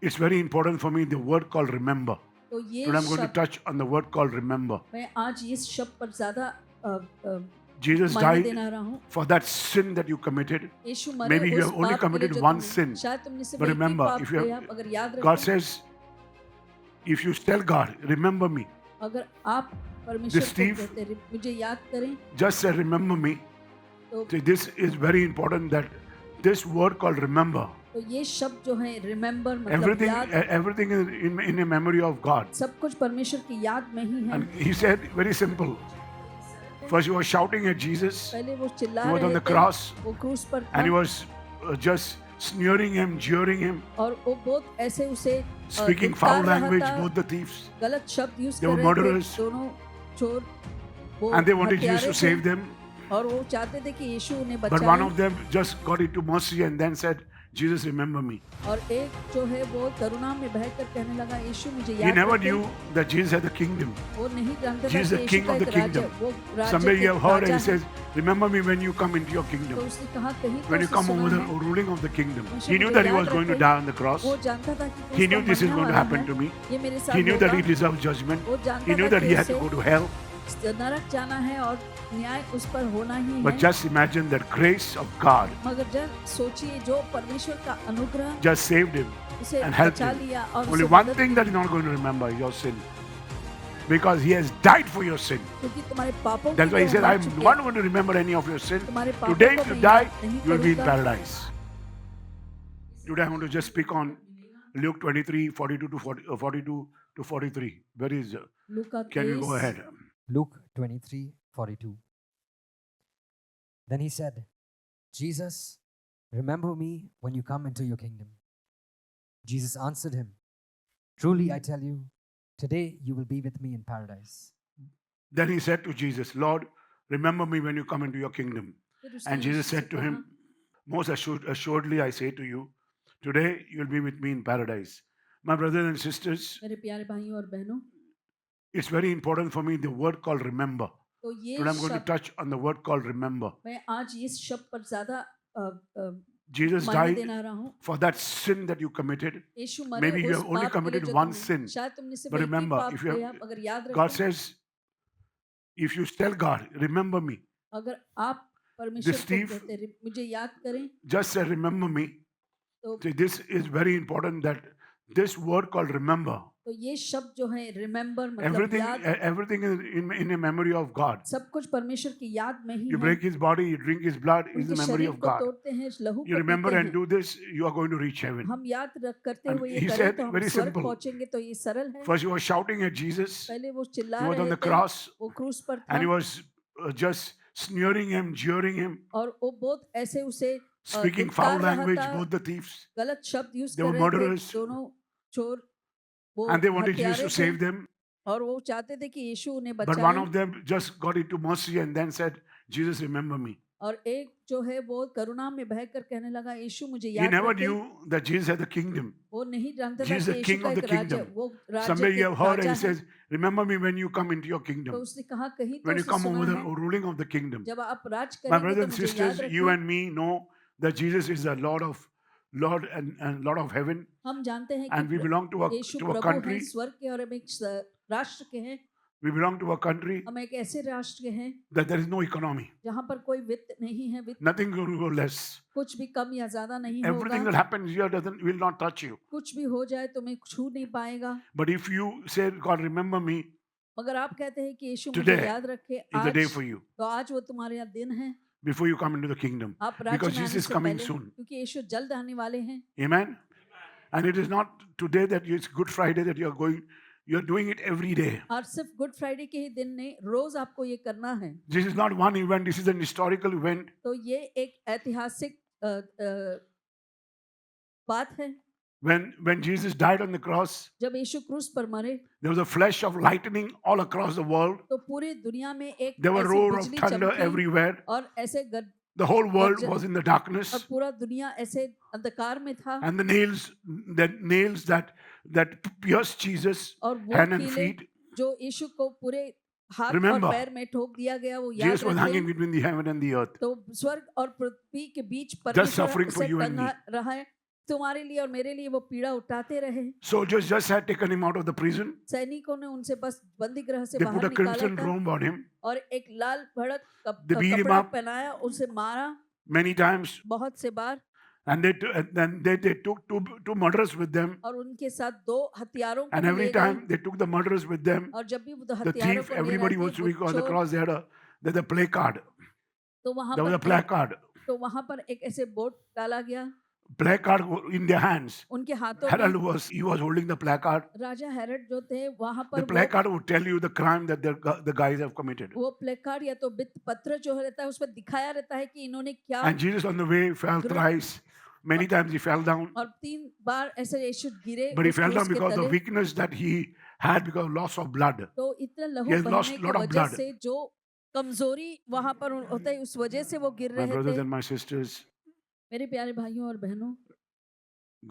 It's very important for me, the word called remember. तो ये Today I'm going to शब्द touch on the word called remember. मैं आज इस शब्द पर ज्यादा Jesus मायने died देना रहा हूँ। for that sin that you committed. यीशु मरे Maybe you उस have only पाप के लिए committed जो one तुमने sin. शायद तुमने सिर्फ But एक ही remember, पाप if you किया, have, अगर याद God रखें, says, if you tell God, remember me, अगर आप परमेश्वर को thief- कहते हैं मुझे याद करें, just say remember me. तो See, this is very important, that this word called remember, तो ये शब्द जो है रिमेम्बर मतलब everything याद, everything is in a memory of God. सब कुछ परमेश्वर की याद में ही है। And he said very simple. First he was shouting at Jesus, पहले वो चिल्ला he was on रहे the थे, cross, वो क्रूस पर and he था was just sneering him, jeering him, और वो बहुत ऐसे उसे speaking धिक्कार foul रहा language, था, both the thieves, गलत शब्द यूज They कर were रहे थे, murderers. दोनों चोर वो and they wanted Jesus हत्यारे to थे save them. और वो चाहते थे कि यीशु उन्हें But one बचाए of them just got into mercy and then said, Jesus, remember me. और एक जो है वो करुणा में बहकर कहने लगा यीशु मुझे He याद never रखे। knew that Jesus had the kingdom. वो नहीं जानता था Jesus कि is the यीशु king का of the एक राज्य, kingdom. वो राज्य Somewhere के you have heard Raja and he है। says, remember me when you come into your तो kingdom. उसने कहा कहीं तो When you उसे come सुना over the है, ruling of the kingdom. मुझे He knew मुझे that he याद was going to रखे। die on the cross. वो जानता था कि He क्रूस knew पर this is मरने going to वाला happen है, to me. ये मेरे साथ He knew that he होगा। deserved judgment. वो जानता He knew था that कि he had to उसे go to hell. नरक जाना है और न्याय उस पर होना ही But है। just imagine that grace of God मगर जब सोचिए जो परमेश्वर का अनुग्रह just saved him उसे and helped बचा him. लिया और Only उसे one मदद thing the, that he's not going to remember is your sin. Because he has died for your sin. क्योंकि तुम्हारे पापों के That's why लिए he वो said, मर I'm चुके not हैं। going to remember any of your sin. तुम्हारे पापों Today, को if you मैं die, याद नहीं you will be in करूंगा। paradise. Today, I want to just speak on Luke 23, 42 to 42 to 43. Where is? Luka Can you go 23 ahead? Luke 23:42. Then he said, Jesus, remember me when you come into your kingdom. Jesus answered him, truly I tell you, today you will be with me in paradise. Then he said to Jesus, Lord, remember me when you come into your kingdom. फिर उसने And Jesus यीशु से said to कहा, him, most assuredly I say to you, today you will be with me in paradise. My brothers and sisters, मेरे प्यारे भाइयों और बहनों, it's very important for me, the word called remember. तो ये Today I'm going to शब्द touch on the word called remember. मैं आज इस शब्द पर ज्यादा Jesus मायने died देना रहा हूँ। for that sin that you committed. यीशु मरे Maybe you उस have only पाप के लिए committed जो one तुमने sin. शायद तुमने सिर्फ But एक ही remember, पाप if you किया, have, अगर याद God रखें, says, if you tell God, remember me, अगर आप परमेश्वर This को thief- कहते हैं मुझे याद करें, just say, remember me. तो See, this is very important, that this word called remember, तो ये शब्द जो है रिमेम्बर मतलब everything याद, everything is in a memory of God. सब कुछ परमेश्वर की याद में ही You है। break his body, you drink his blood, is the उनके memory शरीर of को God. तोड़ते हैं, लहू You को remember पीते and हैं, do this, you are going to reach heaven. हम याद रख करते And हुए ये he करें said तो हम very स्वर्ग simple. पहुंचेंगे। तो ये सरल है। First he was shouting at Jesus, पहले वो चिल्ला he was on रहे the थे, cross, वो क्रूस पर and he था was just sneering him, jeering him, और वो बहुत ऐसे उसे speaking धिक्कार foul रहा language, था, both the thieves, गलत शब्द यूज They कर were रहे थे, murderers. दोनों चोर वो and they wanted Jesus हत्यारे to थे save them. और वो चाहते थे कि यीशु उन्हें But one बचाए। of them just got into mercy and then said, Jesus, remember me. और एक जो है वो करुणा में बहकर कहने लगा यीशु मुझे He याद never रखे। knew that Jesus had the kingdom. वो नहीं जानता था Jesus कि the यीशु king का of the एक राज्य, kingdom. वो राज्य Somewhere you के have heard and Raja he है। says, remember me when you come into your तो kingdom. उसने कहा कहीं तो When you उसे come सुना over the है, ruling of the kingdom. जब आप राज My करेंगे brothers तो and मुझे sisters, याद you रखें। and me know that Jesus is the Lord and Lord of heaven. हम जानते हैं And we कि belong to यीशु a प्रभु हैं, country. स्वर्ग के और हम एक राष्ट्र के हैं। We belong to a country हम एक ऐसे राष्ट्र के हैं that there is no economy. जहाँ पर कोई वित्त नहीं है, वित्त Nothing will go less. कुछ भी कम या ज्यादा नहीं Everything होगा। that happens here will not touch you. कुछ भी हो जाए तुम्हें छू नहीं पाएगा। But if you say, God, remember me, मगर आप कहते हैं कि यीशु मुझे Today याद रखे is the day आज, for you तो आज वो तुम्हारे यहाँ दिन है। before you come into the kingdom. आप राज्य Because में Jesus आने is से coming पहले, soon. क्योंकि यीशु जल्द आने वाले हैं। Amen. And it is not today that it's Good Friday that you're doing it every day. और सिर्फ गुड फ्राइडे के ही दिन नहीं, रोज आपको ये करना है। This is not one event, this is an historical event. तो ये एक ऐतिहासिक बात है। When Jesus died on the cross, जब यीशु क्रूस पर मरे there was a flash of lightning all across the world. तो पूरी दुनिया में एक There were ऐसी roar of बिजली thunder चमकी everywhere. और ऐसे The whole world Gurja- was in the darkness. और पूरा दुनिया ऐसे अंधकार में था। And the nails that pierced Jesus और वो hand and कीले feet. जो यीशु को पूरे हाथ Remember, और पैर में ठोक दिया गया, वो याद Jesus was hanging रखें। between the heaven and the earth. तो स्वर्ग और पृथ्वी के बीच Just suffering परमेश्वर for उसे you and टंगा रहा है, तुम्हारे लिए और मेरे लिए वो पीड़ा उठाते रहे। Soldiers just had taken him out of the prison. सैनिकों ने उनसे बस बंदी गृह से They put बाहर a निकाला crimson था robe on him. और एक लाल भड़क They beat him कपड़ा up पहनाया, उसे मारा many times. बहुत से बार, And then they took two murderers with them. और उनके साथ 2 हथियारों को And भी every ले गए। time they took the murderers with them, और जब भी वो the हथियारों thief, को ले everybody रहे was थे, doing on the चोर, cross. They had a placard. तो वहां There was a पर placard. तो वहां पर एक ऐसे बोर्ड डाला गया Placard in their hands. उनके हाथों Herald में। he was holding the placard. Raja Herod जो थे वहां The पर placard would tell you the crime that the guys have committed. वो प्लेकार्ड या तो भित्त पत्र जो रहता है उसमें दिखाया रहता है कि इन्होंने क्या, And Jesus on the way fell thrice. Many times he fell down. और 3 बार ऐसे यीशु गिरे But he उस fell क्रूस down के because of the तले। weakness that he had because of loss of blood. तो इतना He लहू has lost बहने lot की of वजह blood. से जो कमजोरी वहां पर होता है उस वजह से वो गिर My रहे brothers थे। and my sisters, मेरे प्यारे भाइयों और बहनों,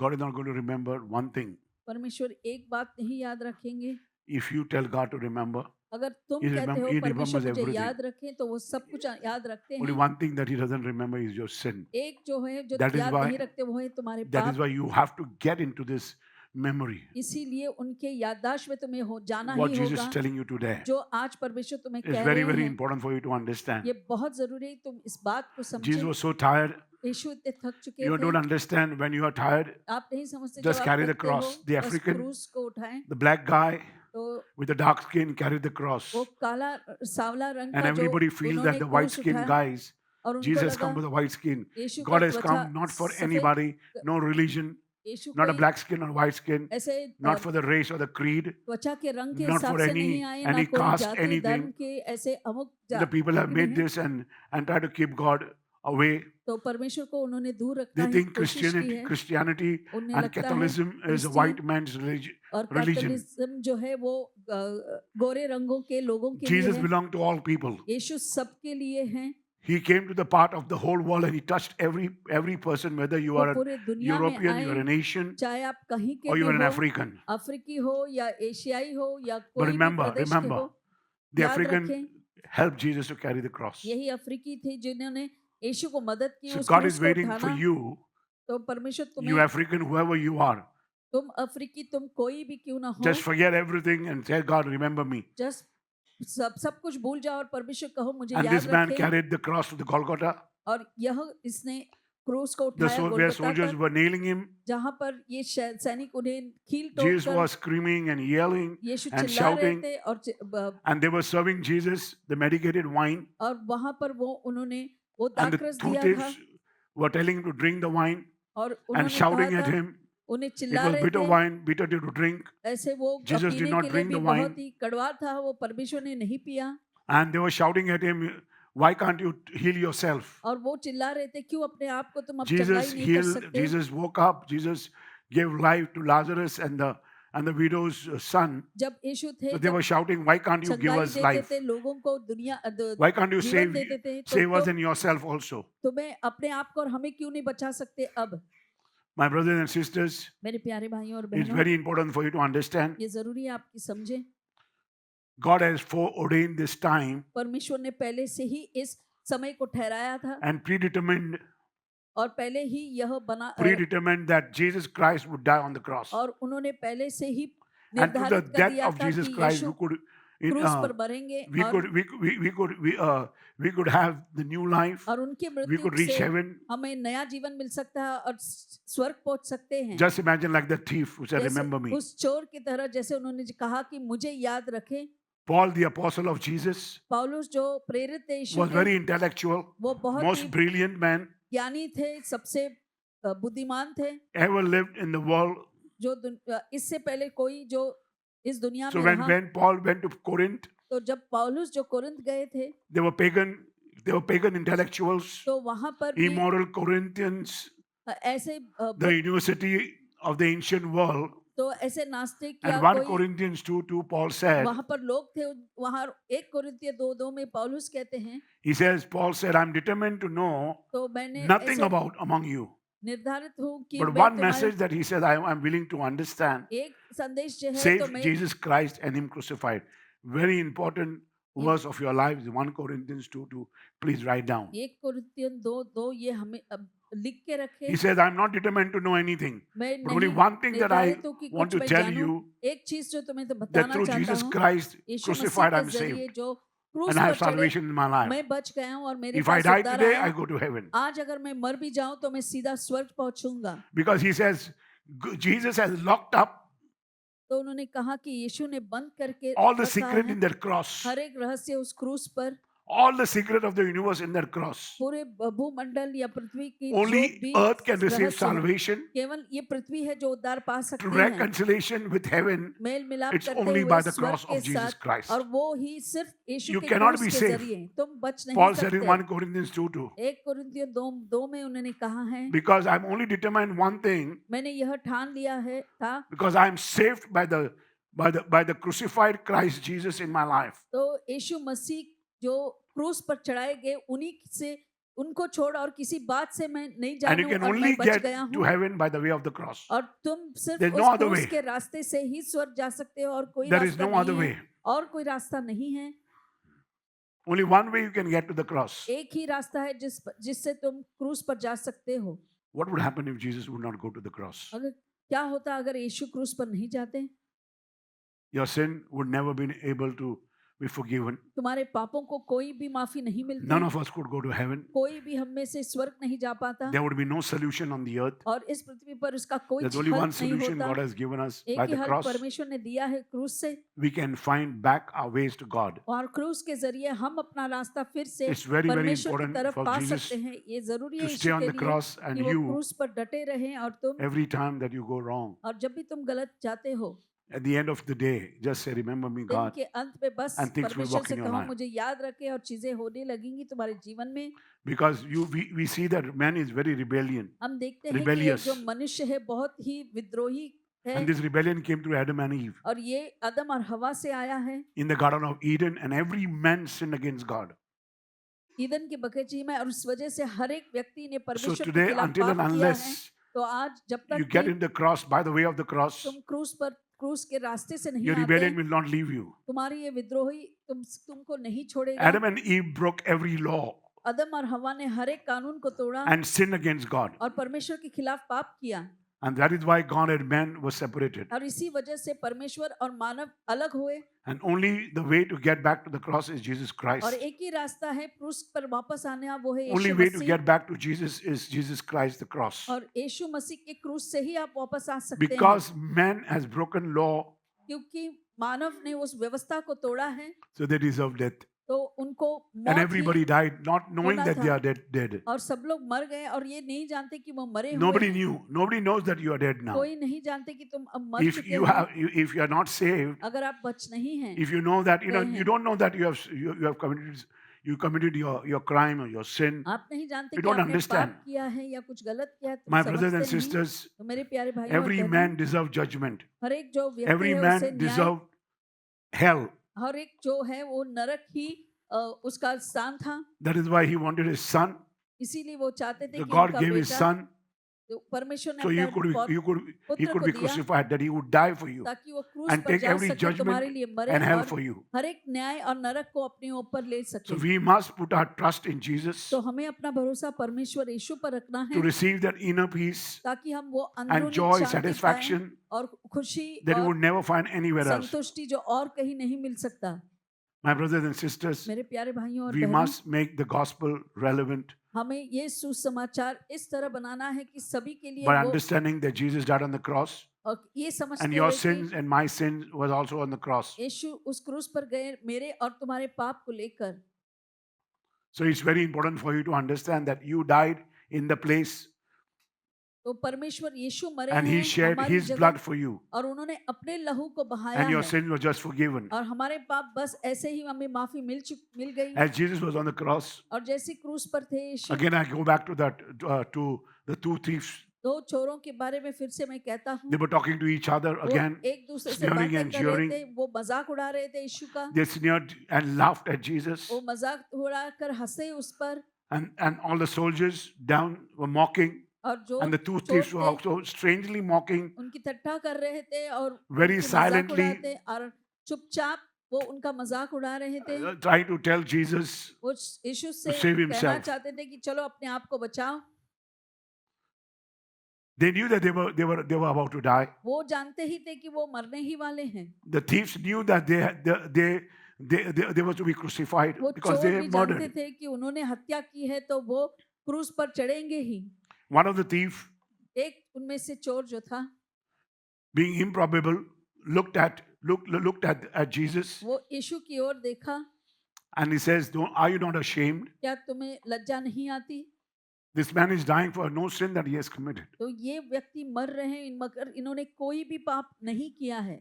God is not going to remember one thing. परमेश्वर एक बात नहीं याद रखेंगे। If you tell God to remember, अगर तुम He कहते हो he परमेश्वर remembers मुझे everything. याद रखें तो वो सब कुछ याद रखते only हैं। one thing that He doesn't remember is your sin. एक जो है जो That is याद why- नहीं रखते वो है तुम्हारे That is पाप। why you have to get into this memory. इसीलिए उनके याददाश्त में तुम्हें हो जाना What ही Jesus होगा। is telling you today जो आज परमेश्वर तुम्हें is कह very, रहे very हैं, important for you to understand. ये बहुत जरूरी है तुम इस बात को Jesus समझो। was so tired. यीशु इतने थक चुके You don't थे, understand when you are tired. आप नहीं समझते Just जब carry आप the थकते हो, cross. The बस African- क्रूस को उठाएं। The black guy तो with the dark skin carried the cross. वो काला सावला रंग And का जो everybody feels उन्होंने that the white क्रूस skin उठाया guys, और उनको Jesus लगा come with a white skin. यीशु का God has त्वचा come not for सफेद- anybody, no religion, Yeshu not a कोई black skin or white skin, ऐसे not for the race or the creed. त्वचा के रंग के not हिसाब for से any- नहीं आए, ना any कोई caste, जाति anything. धर्म के ऐसे अमुक The people have made नहीं। this and try to keep God away. तो परमेश्वर को उन्होंने दूर रखना They है think कोशिश की है। Christianity उन्हें and लगता है Catholicism is a Christian- white man's religion. और religion. कैथोलिज्म जो है वो गोरे रंगों के लोगों के Jesus लिए है। belonged to all people. यीशु सबके लिए हैं। He came to the part of the whole world and he touched every person, whether you वो are a पूरे दुनिया में European, you are आए, an Asian, चाहे आप कहीं के or you भी are an हो, African. अफ्रीकी हो या एशियाई हो या But कोई भी remember, प्रदेश के remember, हो, the याद African रखें, helped Jesus to carry the cross. यही अफ्रीकी थे जिन्होंने यीशु को मदद की So उस God क्रूस is को waiting for उठाना। you, तो परमेश्वर you तुम्हें, African, whoever you are. तुम अफ्रीकी, तुम कोई भी क्यों ना हो, Just forget everything and say, God, remember me. Just सब कुछ भूल जाओ और परमेश्वर कहो मुझे And याद this man रखे। carried the cross to the Golgotha, और यह इसने क्रूस को the उठाया where गोलगोथा soldiers तक, were nailing him. जहां पर ये सैनिक उन्हें कील Jesus ठोककर was screaming and yelling, Yeshu and चिल्ला रहे shouting. थे और and they were serving Jesus the medicated wine. और वहां पर वो उन्होंने वो And the दाखरस two दिया था thieves were telling him to drink the wine और and उन्होंने shouting कहा at था, him. उन्हें It चिल्ला was रहे bitter थे, wine, bitter to drink. ऐसे वो Jesus did पीने not के लिए drink भी the wine. बहुत ही कड़वा था, वो परमेश्वर ने नहीं पिया। And they were shouting at him, why can't you heal yourself? और वो चिल्ला रहे थे, क्यों अपने आप को तुम अब चंगाई Jesus नहीं कर healed, सकते? Jesus woke up, Jesus gave life to Lazarus and the widow's son. जब यीशु थे So they तब were shouting, why can't you give चंगाई us देते life? थे लोगों को, दुनिया Why can't you जीवन देते थे, तो save us तुम- and yourself also? तुम्हें अपने आप को और हमें क्यों नहीं बचा सकते अब? My brothers and sisters, मेरे प्यारे भाइयों और it's बहनों, very important for you to understand. ये जरूरी है आपकी समझे, God has foreordained this time परमेश्वर ने पहले से ही इस समय को ठहराया था and predetermined और पहले ही यह बना predetermined that Jesus Christ would die on the cross. और उन्होंने पहले से ही And through the निर्धारित कर death दिया of था Jesus कि Christ, यीशु we could क्रूस पर मरेंगे we और could we could have the new life. और उनके We मृत्यु could reach से heaven. हमें नया जीवन मिल सकता है और स्वर्ग पहुंच सकते हैं। Just imagine like the thief who said, जैसे "Remember me." उस चोर की तरह, जैसे उन्होंने कहा कि मुझे याद रखें। Paul, the apostle of Jesus, पौलुस जो प्रेरित थे यीशु was के, very intellectual, वो बहुत most ही brilliant man ज्ञानी थे, सबसे बुद्धिमान थे ever lived in the world. जो इससे पहले कोई जो इस दुनिया So में रहा। when Paul went to Corinth, तो जब पौलुस जो कोरिन्थ गए थे they were pagan intellectuals, तो वहां पर भी immoral Corinthians, ऐसे the university of the ancient world. तो ऐसे नास्तिक या And 1 कोई Corinthians 2:2, Paul said, वहां पर लोग थे। वहां 1 कोरिन्थियों 2:2 में पौलुस कहते हैं, Paul said, I'm determined to know तो मैंने nothing ऐसे about among you. निर्धारित हूँ कि But मैं one तुम्हारे message that he said, I'm willing to understand, एक संदेश जो है तो save मैं Jesus Christ and Him crucified. Very important verse of your life is 1 Corinthians 2:2. Please write down. 1 Corinthian 2:2 ये हमें अब लिख के रखे। He says, I'm not determined to know anything. मैं But only नहीं one thing that I निर्धारित हूँ कि want कुछ to मैं tell जानूं। you, एक चीज जो तुम्हें तो that बताना through चाहता Jesus हूँ, Christ यीशु मसीह crucified, के I'm जरिए saved. जो क्रूस And I पर have चढ़े salvation in my life. मैं बच गया हूँ और मेरे If I पास die उद्धार today, आया। I go to heaven. आज अगर मैं मर भी जाऊं तो मैं सीधा स्वर्ग पहुंचूंगा। Because he says, Jesus has locked up तो उन्होंने कहा कि यीशु ने बंद करके all the रखा secret है in that cross. हर एक रहस्य उस क्रूस पर, All the secret of the universe in that cross. पूरे भूमंडल या पृथ्वी की Only जो भी earth can receive रहस्य है, salvation. केवल ये पृथ्वी है जो उद्धार पा To सकती है। reconciliation with heaven, मेल मिलाप it's करते only हुए by the स्वर्ग cross के of Jesus साथ, Christ. और वो ही सिर्फ यीशु You के cannot क्रूस be के saved. जरिए तुम बच नहीं Paul said in सकते। 1 Corinthians 2:2. 1 कुरिन्थियन 2 में उन्होंने कहा है, Because I'm only determined one thing, मैंने यह ठान लिया है था, because I'm saved by the crucified Christ Jesus in my life. तो यीशु मसीह जो क्रूस पर चढ़ाए गए उन्हीं से, उनको छोड़ और किसी बात से मैं नहीं And you जानूं can और only मैं बच get गया to हूँ। heaven by the way of the cross. और तुम सिर्फ There's उस no other क्रूस way. के रास्ते से ही स्वर्ग जा सकते हो और कोई There is रास्ता no other नहीं way. है, और कोई रास्ता नहीं है। Only one way you can get to the cross. एक ही रास्ता है जिससे तुम क्रूस पर जा सकते हो। What would happen if Jesus would not go to the cross? अगर क्या होता अगर यीशु क्रूस पर नहीं जाते? Your sin would never be able to be forgiven. तुम्हारे पापों को कोई भी माफी नहीं None मिलती, of us could go to heaven. कोई भी हम में से स्वर्ग नहीं जा पाता, There would be no solution on the earth. और इस पृथ्वी पर उसका कोई There's हल only one नहीं solution God होता। has given us एक by ही the हल cross. परमेश्वर ने दिया है क्रूस से, We can find back our ways to God. और क्रूस के जरिए हम अपना रास्ता फिर से It's very, very परमेश्वर की important तरफ for पा Jesus सकते हैं। ये जरूरी है to यीशु stay on के the लिए cross and कि वो you, क्रूस पर डटे रहें, और तुम, every time that you go wrong, और जब भी तुम गलत जाते हो, at the end of the day, just say, remember me, दिन God, के अंत में बस and things will परमेश्वर work से in your कहो life. मुझे याद रखे और चीजें होने लगेंगी तुम्हारे जीवन में। Because we see that man is very rebellion. हम देखते हैं कि ये Rebellious. जो मनुष्य है बहुत ही विद्रोही है, And this rebellion came through Adam and Eve और ये आदम और हवा से आया है in the Garden of Eden, and every man sinned against God. Eden के बगीचे में, और उस वजह से हर एक व्यक्ति ने So परमेश्वर के today, खिलाफ until पाप and किया है। unless तो आज जब you तक get कि in the cross by the way of the cross, तुम क्रूस के रास्ते से नहीं your आते, rebellion will not leave you. तुम्हारी ये विद्रोही तुमको नहीं छोड़ेगा। Adam and Eve broke every law आदम और हवा ने हर एक कानून को तोड़ा and sinned against God. और परमेश्वर के खिलाफ पाप किया, And that is why God and man were separated. और इसी वजह से परमेश्वर और मानव अलग हुए। And only the way to get back to the cross is Jesus और Christ. एक ही रास्ता है क्रूस पर वापस आने का, वो है Only Yeshu way to Masih. get back to Jesus is Jesus Christ, the cross. और यीशु मसीह के क्रूस से ही आप वापस आ सकते हैं, Because man has broken law, क्योंकि मानव ने उस व्यवस्था को तोड़ा है, so they deserve death. तो उनको And मौत ही, everybody died, not knowing होना that था। they are dead. और सब लोग मर गए और ये नहीं जानते कि वो मरे हुए Nobody हैं। knew. Nobody knows that you are dead now. कोई नहीं जानते कि तुम अब मर If चुके you हो। have, if you are not saved, अगर आप बच नहीं हैं, if you know that, you हैं। don't know that you have committed your crime or your sin. आप नहीं जानते You कि don't आपने understand. पाप किया है या कुछ गलत किया है, तुम My brothers and समझते नहीं। sisters, तो मेरे प्यारे भाइयों और every बहनों, man deserves judgment. हर एक जो व्यक्ति Every है man उसे न्याय, deserves hell. हर एक जो है वो नरक ही उसका स्थान था। That is why he wanted his son. इसीलिए वो चाहते थे The कि God उनका gave his बेटा, son, जो परमेश्वर ने so अपना he पुत्र could को be दिया, crucified, that he would die for you ताकि वो क्रूस and पर take जा every सके, तुम्हारे judgment लिए मरे and hell और for you. हर एक न्याय और नरक को अपने ऊपर ले So सके। we must put our trust in Jesus तो हमें अपना भरोसा परमेश्वर यीशु पर रखना to है, receive that inner peace ताकि हम वो and अंदरूनी joy, शांति पाएं satisfaction और खुशी that you और would never find anywhere else. संतुष्टि जो और कहीं नहीं मिल सकता। My brothers and sisters, मेरे प्यारे भाइयों और we बहनों, must make the gospel relevant हमें ये सुसमाचार इस तरह बनाना है कि सभी के लिए by वो, understanding that Jesus died on the cross और ये समझते and your हुए sins कि and my sins was also on the cross. यीशु उस क्रूस पर गए मेरे और तुम्हारे पाप को लेकर। So it's very important for you to understand that you died in the place तो परमेश्वर यीशु मरे and he हैं shed हमारी his जगह, blood for you और उन्होंने अपने लहू को बहाया and your है, sins were just forgiven. और हमारे पाप बस ऐसे ही हमें माफी मिल गई। As Jesus was on the cross, और जैसे क्रूस पर थे यीशु, again I go back to that, to the two thieves. दो चोरों के बारे में फिर से मैं कहता हूँ, They were talking to each other वो again. एक दूसरे से sneering बातें and कर रहे jeering. थे, वो मजाक उड़ा रहे थे यीशु का, They sneered and laughed at Jesus. वो मजाक उड़ाकर हंसे उस पर, And all the soldiers down were mocking. और जो And the two चोर thieves were थे, also strangely mocking. उनकी ठट्ठा कर रहे थे और Very उनकी मजाक silently. उड़ाते और चुपचाप वो उनका मजाक उड़ा रहे थे, trying to tell Jesus वो यीशु से save कहना himself. चाहते थे कि चलो अपने आप को बचाओ। They knew that they were about to die. वो जानते ही थे कि वो मरने ही वाले हैं। The thieves knew that they were to be crucified वो because चोर they भी जानते murdered. थे कि उन्होंने हत्या की है तो वो क्रूस पर चढ़ेंगे ही। One of the thief, एक उनमें से चोर जो था, being improbable, looked at Jesus वो यीशु की ओर देखा, and he says, "Are you not ashamed? क्या तुम्हें लज्जा नहीं आती? This man is dying for no sin that he has committed." तो ये व्यक्ति मर रहे हैं मगर इन्होंने कोई भी पाप नहीं किया है।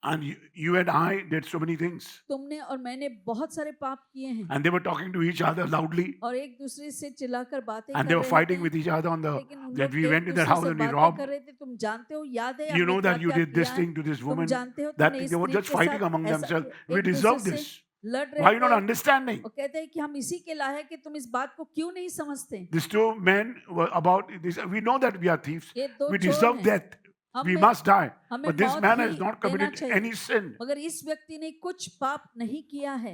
And you and I did so many things. तुमने और मैंने बहुत सारे पाप किए हैं And they were talking to each other loudly. और एक दूसरे से चिल्लाकर बातें And कर they were रहे fighting थे, with each other on the लेकिन उन that लोग we एक went in their दूसरे house से and we बातें robbed. कर रहे थे। तुम जानते हो, याद है You know हमने that you क्या did this किया है? thing to this तुम woman. जानते हो That तुमने इस they were स्त्री just के fighting साथ among ऐसा themselves. किया। We एक दूसरे deserve से this. लड़ Why are रहे you not थे understanding? और कहते हैं कि हम इसी के लायक है, तुम इस बात को क्यों नहीं समझते? These two men were about this. We know that we are thieves. ये दो We चोर deserve हैं, death. We हमें must die. हमें But this मौत man ही has not देना committed चाहिए, any sin. मगर इस व्यक्ति ने कुछ पाप नहीं किया है।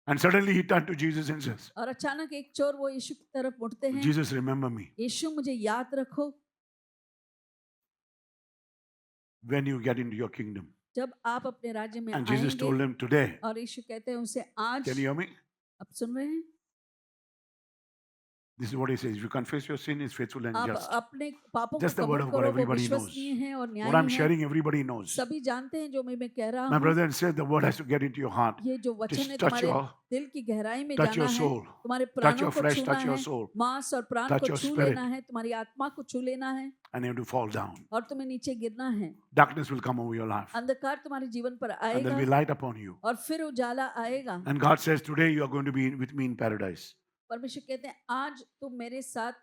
And suddenly he turned to Jesus and says, और अचानक एक चोर वो यीशु की तरफ मुड़ते हैं, "Jesus, remember me यीशु मुझे याद रखो when you get into your kingdom." जब आप अपने राज्य में And Jesus told आएंगे। him, "Today." और यीशु कहते हैं उसे आज, Can you hear me? आप सुन रहे हैं? This is what he says. If you confess your sin, he is faithful and आप just. अपने पापों को Just the word कबूल of God, करो, वो everybody knows. विश्वसनीय है और What I'm न्यायी है। sharing, everybody knows. सभी जानते हैं जो मैं कह रहा My हूँ। brother and sister, the word has to get into your heart. ये जो वचन Just है touch तुम्हारे your, दिल की गहराई में touch जाना your है, soul, तुम्हारे touch प्राणों your को flesh, छूना touch your है, soul, मांस और प्राण touch को your छू spirit. लेना है, तुम्हारी आत्मा को छू लेना है and you have to fall down. और तुम्हें नीचे गिरना है। Darkness will come over your life. अंधकार तुम्हारे जीवन पर And आएगा there'll be light upon you. और फिर उजाला आएगा। And God says, "Today you are going to be with me in paradise." परमेश्वर कहते हैं आज तुम मेरे साथ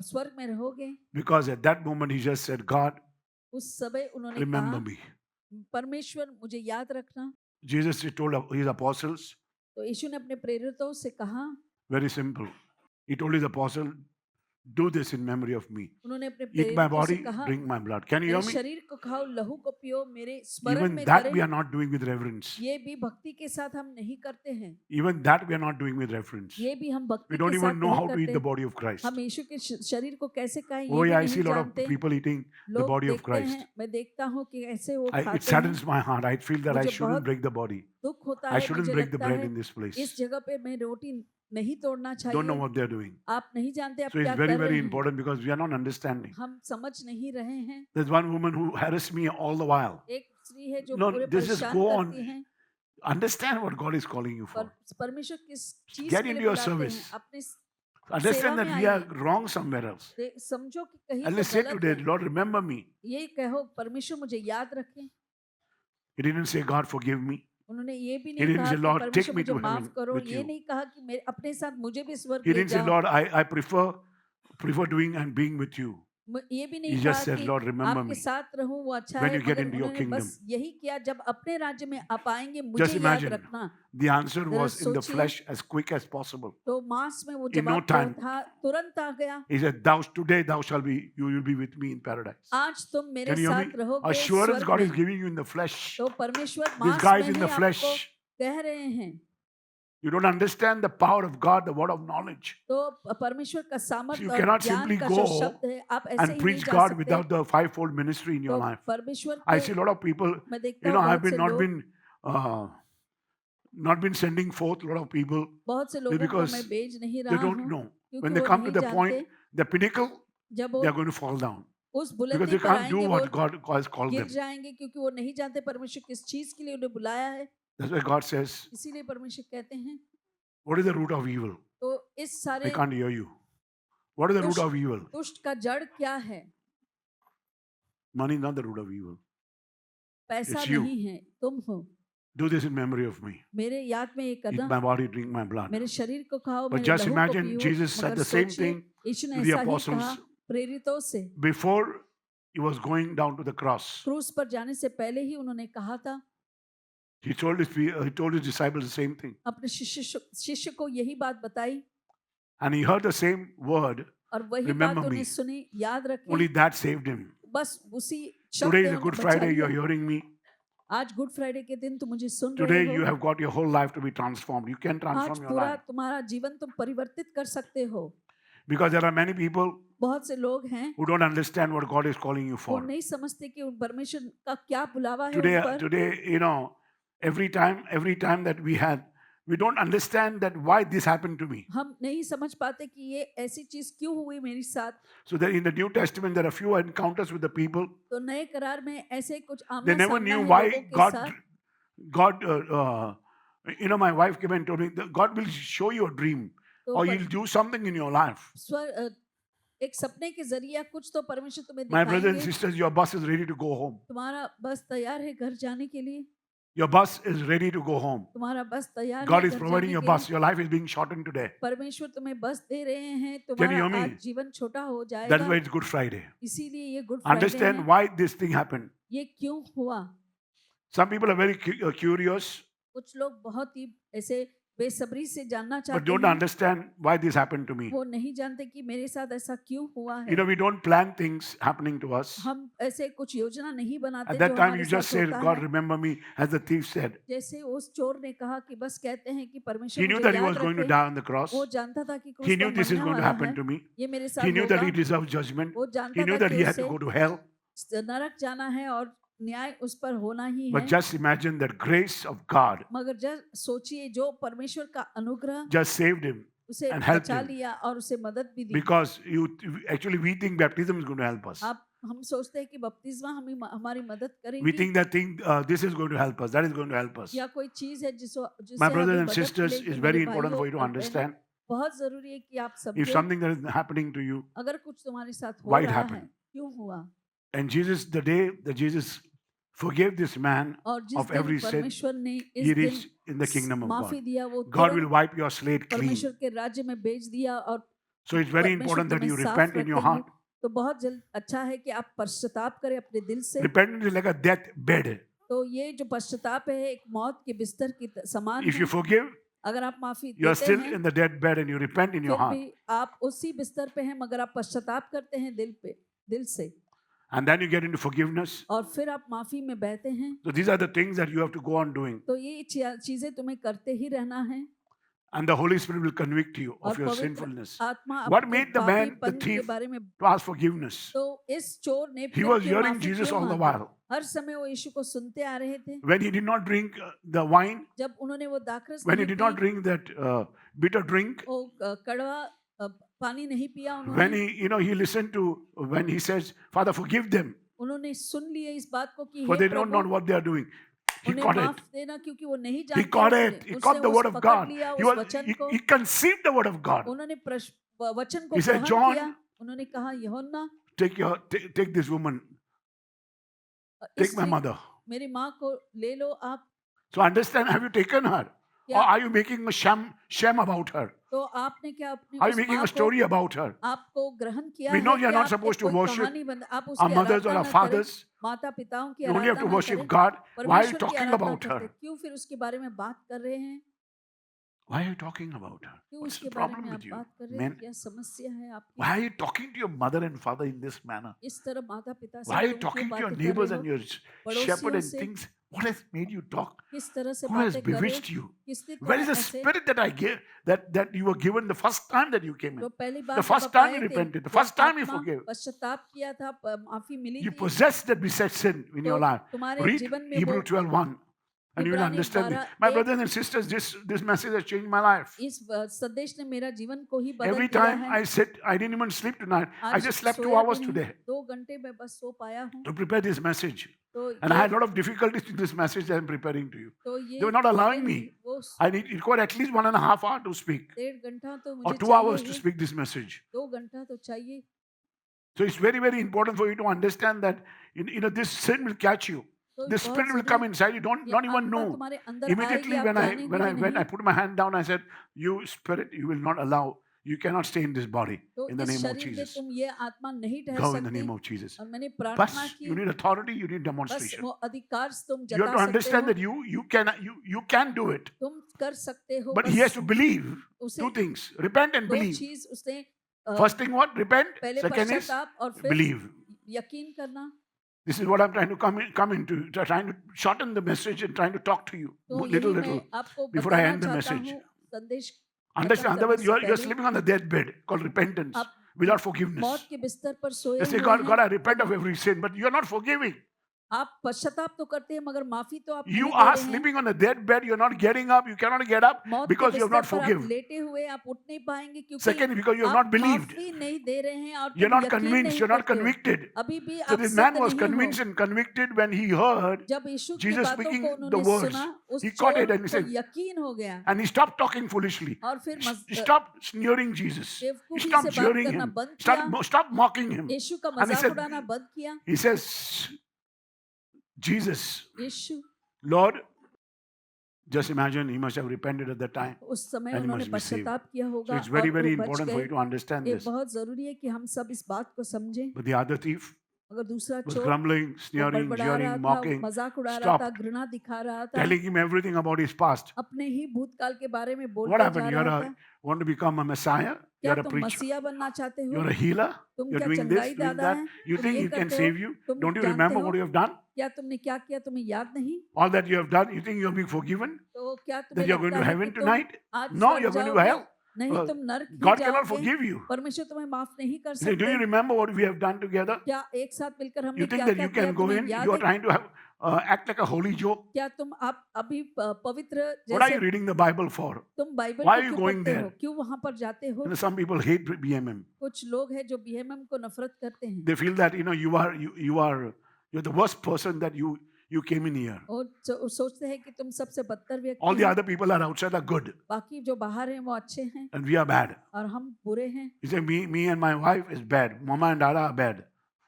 स्वर्ग में रहोगे। Because at that moment he just said, "God, उस समय उन्होंने remember कहा, me." परमेश्वर मुझे याद रखना। Jesus he told his apostles, तो यीशु ने अपने प्रेरितों से कहा, very simple. He told his apostle, "Do this in memory of me. उन्होंने अपने Eat my प्रेरितों से body, कहा, drink my blood." Can you मेरे hear me? शरीर को खाओ, लहू को पियो, मेरे स्मरण Even में that करें। we are not doing with reverence. ये भी भक्ति के साथ हम नहीं करते हैं। Even that we are not doing with reverence. ये भी हम भक्ति We के don't साथ even know नहीं how to eat the करते। body of Christ. हम यीशु के शरीर को कैसे खाएं ये Oh भी yeah, I नहीं see a lot of जानते। people eating the लोग body of देखते Christ. हैं, मैं देखता हूँ कि ऐसे वो It खाते हैं। saddens my heart. I feel that I मुझे shouldn't बहुत break the body. दुख होता I है, shouldn't मुझे break the लगता bread है in this place. इस जगह पे मैं रोटी नहीं तोड़ना Don't know चाहिए। what they're doing. आप नहीं जानते आप So it's क्या very, कर very रहे हैं। important because we are not understanding. हम समझ नहीं रहे हैं। There's one woman who harassed me all the while. एक स्त्री है जो No, पूरे this is परेशान go on. करती हैं। Understand what God is calling you for. परमेश्वर किस चीज Get के into लिए your बुलाते service. हैं? अपने Understand सेवा that में we are आइए। wrong somewhere else. समझो कि कहीं And तो let's say गलत today, है। Lord, remember me. ये कहो परमेश्वर मुझे याद रखें। He didn't say, "God, forgive me." उन्होंने ये भी He नहीं didn't कहा say, कि "Lord, take परमेश्वर me मुझे to माफ heaven करो। with ये you." नहीं कहा कि मेरे अपने साथ मुझे भी स्वर्ग He ले didn't say, जाओ। "Lord, I prefer doing and being with you." ये भी He नहीं just कहा said, कि "Lord, remember आपके me." साथ रहूं वो अच्छा When है, you get मगर into your उन्होंने kingdom. बस यही किया जब अपने राज्य में आप आएंगे Just मुझे याद imagine. रखना। The answer जरा was in the सोचिए। flesh as quick as possible. तो मांस में वो In no जवाब time. था, तुरंत आ गया। He said, "Today you will be with me in paradise." आज तुम मेरे Can you hear साथ me? रहोगे Assurance स्वर्ग God is में। giving you in the flesh. तो परमेश्वर This मांस guy is में in ही the आपको flesh. कह रहे हैं। You don't understand the power of God, the word of knowledge. तो परमेश्वर का So सामर्थ्य you और cannot ज्ञान simply का go जो शब्द है आप ऐसे and ही नहीं preach जा God सकते। without the fivefold ministry in your तो life. परमेश्वर I के see a lot of people, मैं देखता you हूँ know, I've बहुत से been not लोग been not been sending forth a lot of people बहुत से लोगों को because मैं भेज नहीं they रहा don't हूँ know. क्योंकि When they वो come to नहीं the जानते। point, the pinnacle, जब they are वो going to fall down उस because बुलंदी they पर can't do आएंगे वो what God has called गिर them. जाएंगे क्योंकि वो नहीं जानते परमेश्वर किस चीज के लिए उन्हें बुलाया है। That's why God says, इसीलिए परमेश्वर कहते हैं "What is the root of evil?" तो इस I सारे can't hear you. What is the root दुष्ट of evil? दुष्ट का जड़ क्या है? Money is not the root of evil. पैसा It's you. नहीं है, तुम हो। Do this in memory of me. मेरे याद में ये Eat करना, my body, drink my blood. मेरे शरीर को खाओ, But मेरे just लहू को imagine पियो। Jesus said मगर the same सोचिए, thing यीशु ने to the ऐसा ही apostles. कहा प्रेरितों से। Before he was going down to the cross, क्रूस पर जाने से पहले ही उन्होंने कहा था, he told his disciples the same thing. अपने शिष्य को यही बात बताई And he heard the same word. और वही बात Remember उन्हें me. सुनी, याद Only रखें। that saved him. बस उसी शब्द Today ने is a उन्हें Good बचा Friday. You लिया। are hearing me. आज गुड फ्राइडे के दिन तुम मुझे सुन रहे Today हो, you have got your whole life to be transformed. You can आज transform your पूरा life. तुम्हारा जीवन तुम परिवर्तित कर सकते हो। Because there are many people बहुत से लोग हैं who don't understand what God is calling you वो for. नहीं समझते कि उन परमेश्वर का क्या बुलावा है उन Today, पर। today, every time that we don't understand that why this happened to me. हम नहीं समझ पाते कि ये ऐसी चीज क्यों हुई मेरे साथ। So that in the New Testament, there are few encounters with the people. तो नए करार में ऐसे कुछ They आमना never सामना knew है why लोगों के साथ। God, my wife came and told me, that God will show you a dream तो or पर- He'll do something in your life. एक सपने के जरिए या कुछ तो परमेश्वर तुम्हें My brothers and दिखाएंगे। sisters, your bus is ready to go home. तुम्हारा बस तैयार है घर जाने के लिए, Your bus is ready to go home. तुम्हारा बस तैयार God है is घर providing जाने your के bus. लिए। Your life is being shortened today. परमेश्वर तुम्हें बस दे रहे हैं, Can you तुम्हारा hear me? आज जीवन छोटा हो That's जाएगा। why it's Good Friday. इसीलिए ये गुड फ्राइडे Understand है। why this thing happened. ये क्यों हुआ? Some people are very curious, कुछ लोग बहुत ही ऐसे बेसब्री से जानना but चाहते don't हैं। understand why this happened to me. वो नहीं जानते कि मेरे साथ ऐसा क्यों हुआ You है। know, we don't plan things happening to us. हम ऐसे कुछ योजना नहीं बनाते At जो that time, you हमारे just साथ said, होता God, है। remember me, as the thief said. जैसे उस चोर ने कहा कि बस कहते हैं कि He परमेश्वर knew मुझे that he was याद going to रखे। die on the cross. वो जानता था कि क्रूस He पर knew this is मरने going to वाला happen है। to me. ये मेरे साथ He knew that होगा। he deserved judgment. वो He जानता knew था that कि he had to उसे go to hell. नरक जाना है और न्याय उस पर होना ही है। But just imagine that grace of God मगर जब सोचिए जो परमेश्वर का अनुग्रह just saved him उसे and helped बचा him. लिया और उसे मदद भी दी। Because we think baptism is going to help us. हम सोचते हैं कि बपतिस्मा हमारी मदद We करेगी think that this is going to help us, that is going to help us. या कोई चीज है जिससे My हमें brothers and मदद sisters, मिलेगी। it's very मेरे important for भाइयों you to और बहनों, understand बहुत जरूरी है कि आप if समझें something that is happening to you. अगर कुछ तुम्हारे साथ हो Why it रहा है happened? क्यों हुआ। And Jesus, the day that Jesus forgave this man और जिस of दिन every sin, परमेश्वर ने इस he दिन reached in the kingdom of माफी God. दिया, वो God will तुरंत wipe your slate clean. परमेश्वर के राज्य में भेज दिया और So it's very परमेश्वर important that तुम्हें you साफ repent in your रखेंगे। heart. तो बहुत जल्द अच्छा है कि आप पश्चाताप करें अपने दिल से। Repentance is like a deathbed. तो ये जो पश्चाताप है एक मौत के बिस्तर की समान If है। you forgive, अगर आप माफी you are देते still हैं in the deathbed and you repent in your फिर heart. भी आप उसी बिस्तर पे हैं मगर आप पश्चाताप करते हैं दिल से And then you get into forgiveness. और फिर आप माफी में बहते हैं। So these are the things that you have to go on doing. तो ये चीजें तुम्हें करते ही रहना है And the Holy Spirit will convict you और of your पवित्र sinfulness. आत्मा What आपके made the man, the पापीपन के thief, बारे में। to ask forgiveness? तो इस चोर ने He फिर was क्यों hearing माफी Jesus क्यों all the मांगी? while. हर समय वो यीशु को सुनते आ रहे थे। When he did not drink the wine, जब उन्होंने वो दाखरस when he नहीं did not P, drink that bitter drink, वो कड़वा पानी नहीं पिया when उन्होंने। he listened to, when he says, Father, forgive them, उन्होंने सुन लिए इस बात को कि for hey they don't know Prabhu what they are doing. He उन्हें caught it. माफ देना क्योंकि वो नहीं He जानते। caught it. He caught the word of पकड़ God. लिया He उस was, वचन को। he conceived the word of God. उन्होंने वचन को He said, ग्रहण "John, किया। उन्होंने कहा यूहन्ना Take this woman, take my mother. मेरी माँ को ले लो आप। So understand, have you taken her? Or क्या are you making a sham about her? तो आपने क्या अपनी Are you उस making माँ a को story about her? आपको ग्रहण किया We है know you are कि not आप supposed to कोई worship कहानी आप Our उसकी mothers or आराधना our न करें। fathers. माता पिताओं की You only have to आराधना न worship करें। God. Why are you परमेश्वर की talking आराधना about her? करते। क्यों फिर उसके बारे में बात कर रहे हैं? Why are you talking about her? क्यों What's उसके the बारे problem में with आप you? बात कर रहे हैं? Men, क्या समस्या है आपकी? why are you talking to your mother and father in this manner? इस तरह माता पिता से Why are you तुम क्यों talking to your बातें कर neighbors रहे and हो? your shepherd पड़ोसियों and से things? What has made you talk? किस तरह से Who has बातें करे? bewitched you? किसने Where is तुम्हें the ऐसे spirit that I gave that you were given the first time that you came जो in? पहली बार The जब first आप time आए you थे, repented, the जब first time you आत्मा forgave. पश्चाताप किया था, माफी मिली You थी, possess that beset sin in your तो life. तुम्हारे Read जीवन में Hebrew वो 12:1 and you will इब्रानी understand this. 12:1 My brothers and sisters, this message has changed my life. इस संदेश ने मेरा जीवन को ही बदल Every दिया time है। I sit, I didn't even sleep tonight. I आज just slept 2 सोया hours भी नहीं, today 2 घंटे में बस सो पाया हूँ। to prepare this message. तो And I had a ये lot of difficulties with this message that I'm preparing to you. तो ये They were not allowing दिन me. वो It required at least 1.5 hours to speak, 1.5 घंटा तो or मुझे 2 hours चाहिए to he, speak this message. 2 घंटा तो चाहिए। So it's very, very important for you to understand that this sin will catch you. तो This बहुत spirit will जरूरी come inside you. Don't ये not even आत्मा know. तुम्हारे अंदर Immediately आएगी, आप when I जानेंगे when भी I when I नहीं। put my hand down, I said, "You spirit, you will not allow. You cannot stay in this body तो in the इस name of शरीर में Jesus. तुम ये आत्मा नहीं ठहर Go in the सकती। name of Jesus." और मैंने Plus, प्रार्थना you की, need authority. You need बस demonstration. वो अधिकार तुम You have जता to सकते understand हो, that you can do it. तुम कर सकते हो। But he has to बस believe उसे two things: repent and 2 believe. चीज उसने First thing, what? Repent. पहले Second is पश्चाताप और फिर believe. यकीन करना। This is what I'm trying to come into, trying to shorten the message and trying to talk to you तो little, यही मैं little आपको before I बताना end the चाहता message. हूँ संदेश Understand? खत्म Otherwise, करने you're, से you're पहले sleeping on the deathbed called repentance आप without मौत forgiveness. के बिस्तर पर सोए You say, हुए God, हैं I repent of मगर every sin, but you're not forgiving. आप पश्चाताप तो करते हैं मगर माफी तो आप You नहीं दे are रहे हैं sleeping on a dead bed, you're not getting up, you cannot get up मौत के because you have बिस्तर not पर आप forgiven. लेटे हुए आप उठ नहीं पाएंगे क्योंकि Second, because you have आप not believed. माफी नहीं दे रहे हैं और You're तुम not यकीन convinced, नहीं you're not करते हो convicted. अभी भी So आप this सिद्ध man was नहीं हो convinced and convicted when he heard जब यीशु की Jesus बातों speaking को the उन्होंने words. सुना उस He caught चोर it and he को said, यकीन हो गया and he stopped talking foolishly. और फिर He stopped sneering Jesus. He बेवकूफी से stopped बात jeering करना him. बंद किया Stopped mocking him. यीशु का And he मजाक said, उड़ाना बंद किया he says, Jesus, Yeshu Lord, just imagine he must have repented at that time. उस समय And he उन्होंने must be saved. पश्चाताप किया So होगा it's very, और very वो बच important for गए you to understand ये this. बहुत जरूरी है कि हम सब इस बात को समझें But the other thief अगर दूसरा was चोर grumbling, वो sneering, बड़बड़ा रहा jeering, था mocking, मजाक उड़ा रहा था stopped घृणा दिखा रहा था telling him everything about his past. अपने ही भूतकाल के बारे में What बोलते happened? जा You're रहा a, था want to become a messiah? क्या You're a तुम preacher? मसीहा बनना चाहते हो You're a healer? तुम You're क्या doing this, चंगाई doing दादा that? है You तुम think ये he can करते हो save you? तुम Don't you जानते remember हो what you have done? क्या तुमने क्या किया तुम्हें याद नहीं All that you have done, you think you're being forgiven? तो क्या That तुम्हें you're going लगता to है कि heaven तुम tonight? आज No, स्वर्ग you're going to जाओगे hell. नहीं तुम नरक ही God cannot जाओगे forgive you. परमेश्वर तुम्हें माफ नहीं कर You say, do सकते you remember what we have done together? क्या एक साथ मिलकर हमने You think क्या that क्या you किया can go तुम्हें in? याद You are है trying to have, act like a holy Joe? क्या तुम आप अभी पवित्र What are जैसे you reading the Bible for? तुम बाइबल Why को are you क्यों going पढ़ते there? हो क्यों वहां पर जाते हो And some people hate BMM. कुछ लोग हैं जो बीएमएम को नफरत करते हैं They feel that you're the worst person that you came in here. और सोचते हैं कि तुम सबसे बदतर All व्यक्ति the हो other people are outside are good, बाकी जो बाहर हैं वो अच्छे हैं and we are bad. और हम बुरे हैं You say me and my wife is bad. Mama and Dada are bad.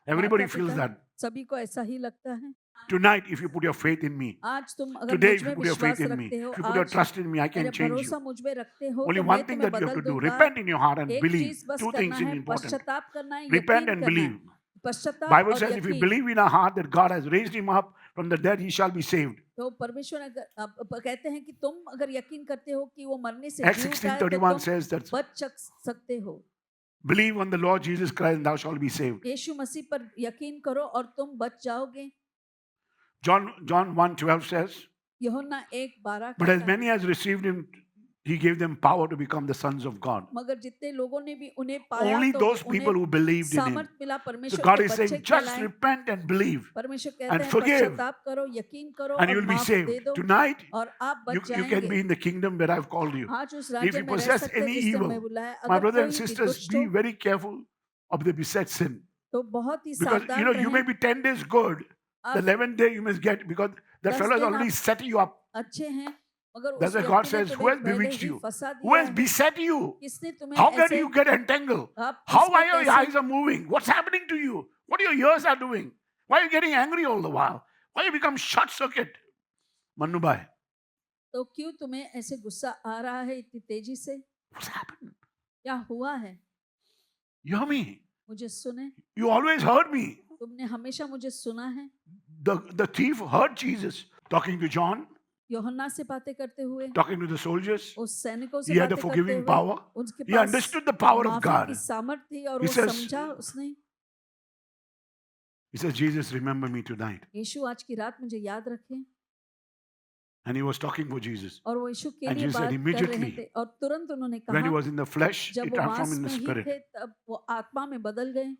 Everybody माता feels पिता that. सभी को ऐसा ही लगता है Tonight, if you put your faith in me, आज तुम अगर today, मुझ if में you put your विश्वास faith in me, रखते हो if you put your आज trust in me, I मेरा can change भरोसा you. मुझ में रखते हो Only तो one मैं thing तुम्हें that you have बदल to do: दूंगा repent in your heart and एक believe. चीज बस Two करना things है are important. पश्चाताप करना है Repent यकीन and करना है believe. पश्चाताप Bible और says, if we यकीन believe in our heart that God has raised him up from the dead, he shall be saved. तो परमेश्वर कहते हैं कि तुम अगर यकीन करते हो कि वो मरने से Acts जी उठा है तो 16:31 तुम says that बच सकते हो believe on the Lord Jesus Christ and thou shalt be saved. यीशु मसीह पर यकीन करो और तुम बच जाओगे John 1:12 says, यूहन्ना 1:12 but as कहता है many as received him, he gave them power to become the sons of God. मगर जितने लोगों ने भी उन्हें पाया Only तो those people उन्हें who believed in him. सामर्थ मिला So परमेश्वर God के is बच्चे saying, just कहलाए repent and believe, परमेश्वर and कहते हैं forgive, पश्चाताप करो यकीन करो and you और will be माफ दे saved. दो Tonight, और आप बच you can be जाएंगे in the kingdom where I've called you. आज उस If राज्य you में रह possess सकते any जिससे evil, मैं बुलाया my अगर brothers कोई and भी sisters, दुष्ट be हो very careful of the beset sin. तो बहुत ही Because सावधान you may रहें be 10 days good, the आप 11th day you must get, because that 10 fellow has दिन already आप set you up. अच्छे हैं मगर That's उस why God व्यक्ति ने says, who तुम्हें has पहले bewitched ही you? फंसा Who दिया has है beset you? किसने तुम्हें How can ऐसे you get entangled? आप How इसमें are your कैसे eyes are moving? What's happening to you? What your ears are doing? Why are you getting angry all the while? Why you become short circuit? Mannu bhai, तो क्यों तुम्हें ऐसे गुस्सा आ रहा है इतनी तेजी से what's happened? क्या हुआ है You hear me? मुझे सुने You always heard me. तुमने हमेशा मुझे सुना है The thief heard Jesus talking to John, यूहन्ना से बातें करते हुए talking to the soldiers. उस सैनिकों से He had the बातें करते forgiving हुए power. उसके He pass understood the power of माफी God. की सामर्थ्य थी और He वो says- समझा उसने He says, Jesus, remember me tonight. यीशु आज की रात मुझे याद रखे And he was talking for Jesus. और वो यीशु के And लिए Jesus said बात कर रहे immediately, थे और तुरंत उन्होंने When he कहा was in the flesh, he जब वो transformed मांस in the में ही spirit. थे तब वो आत्मा में बदल गए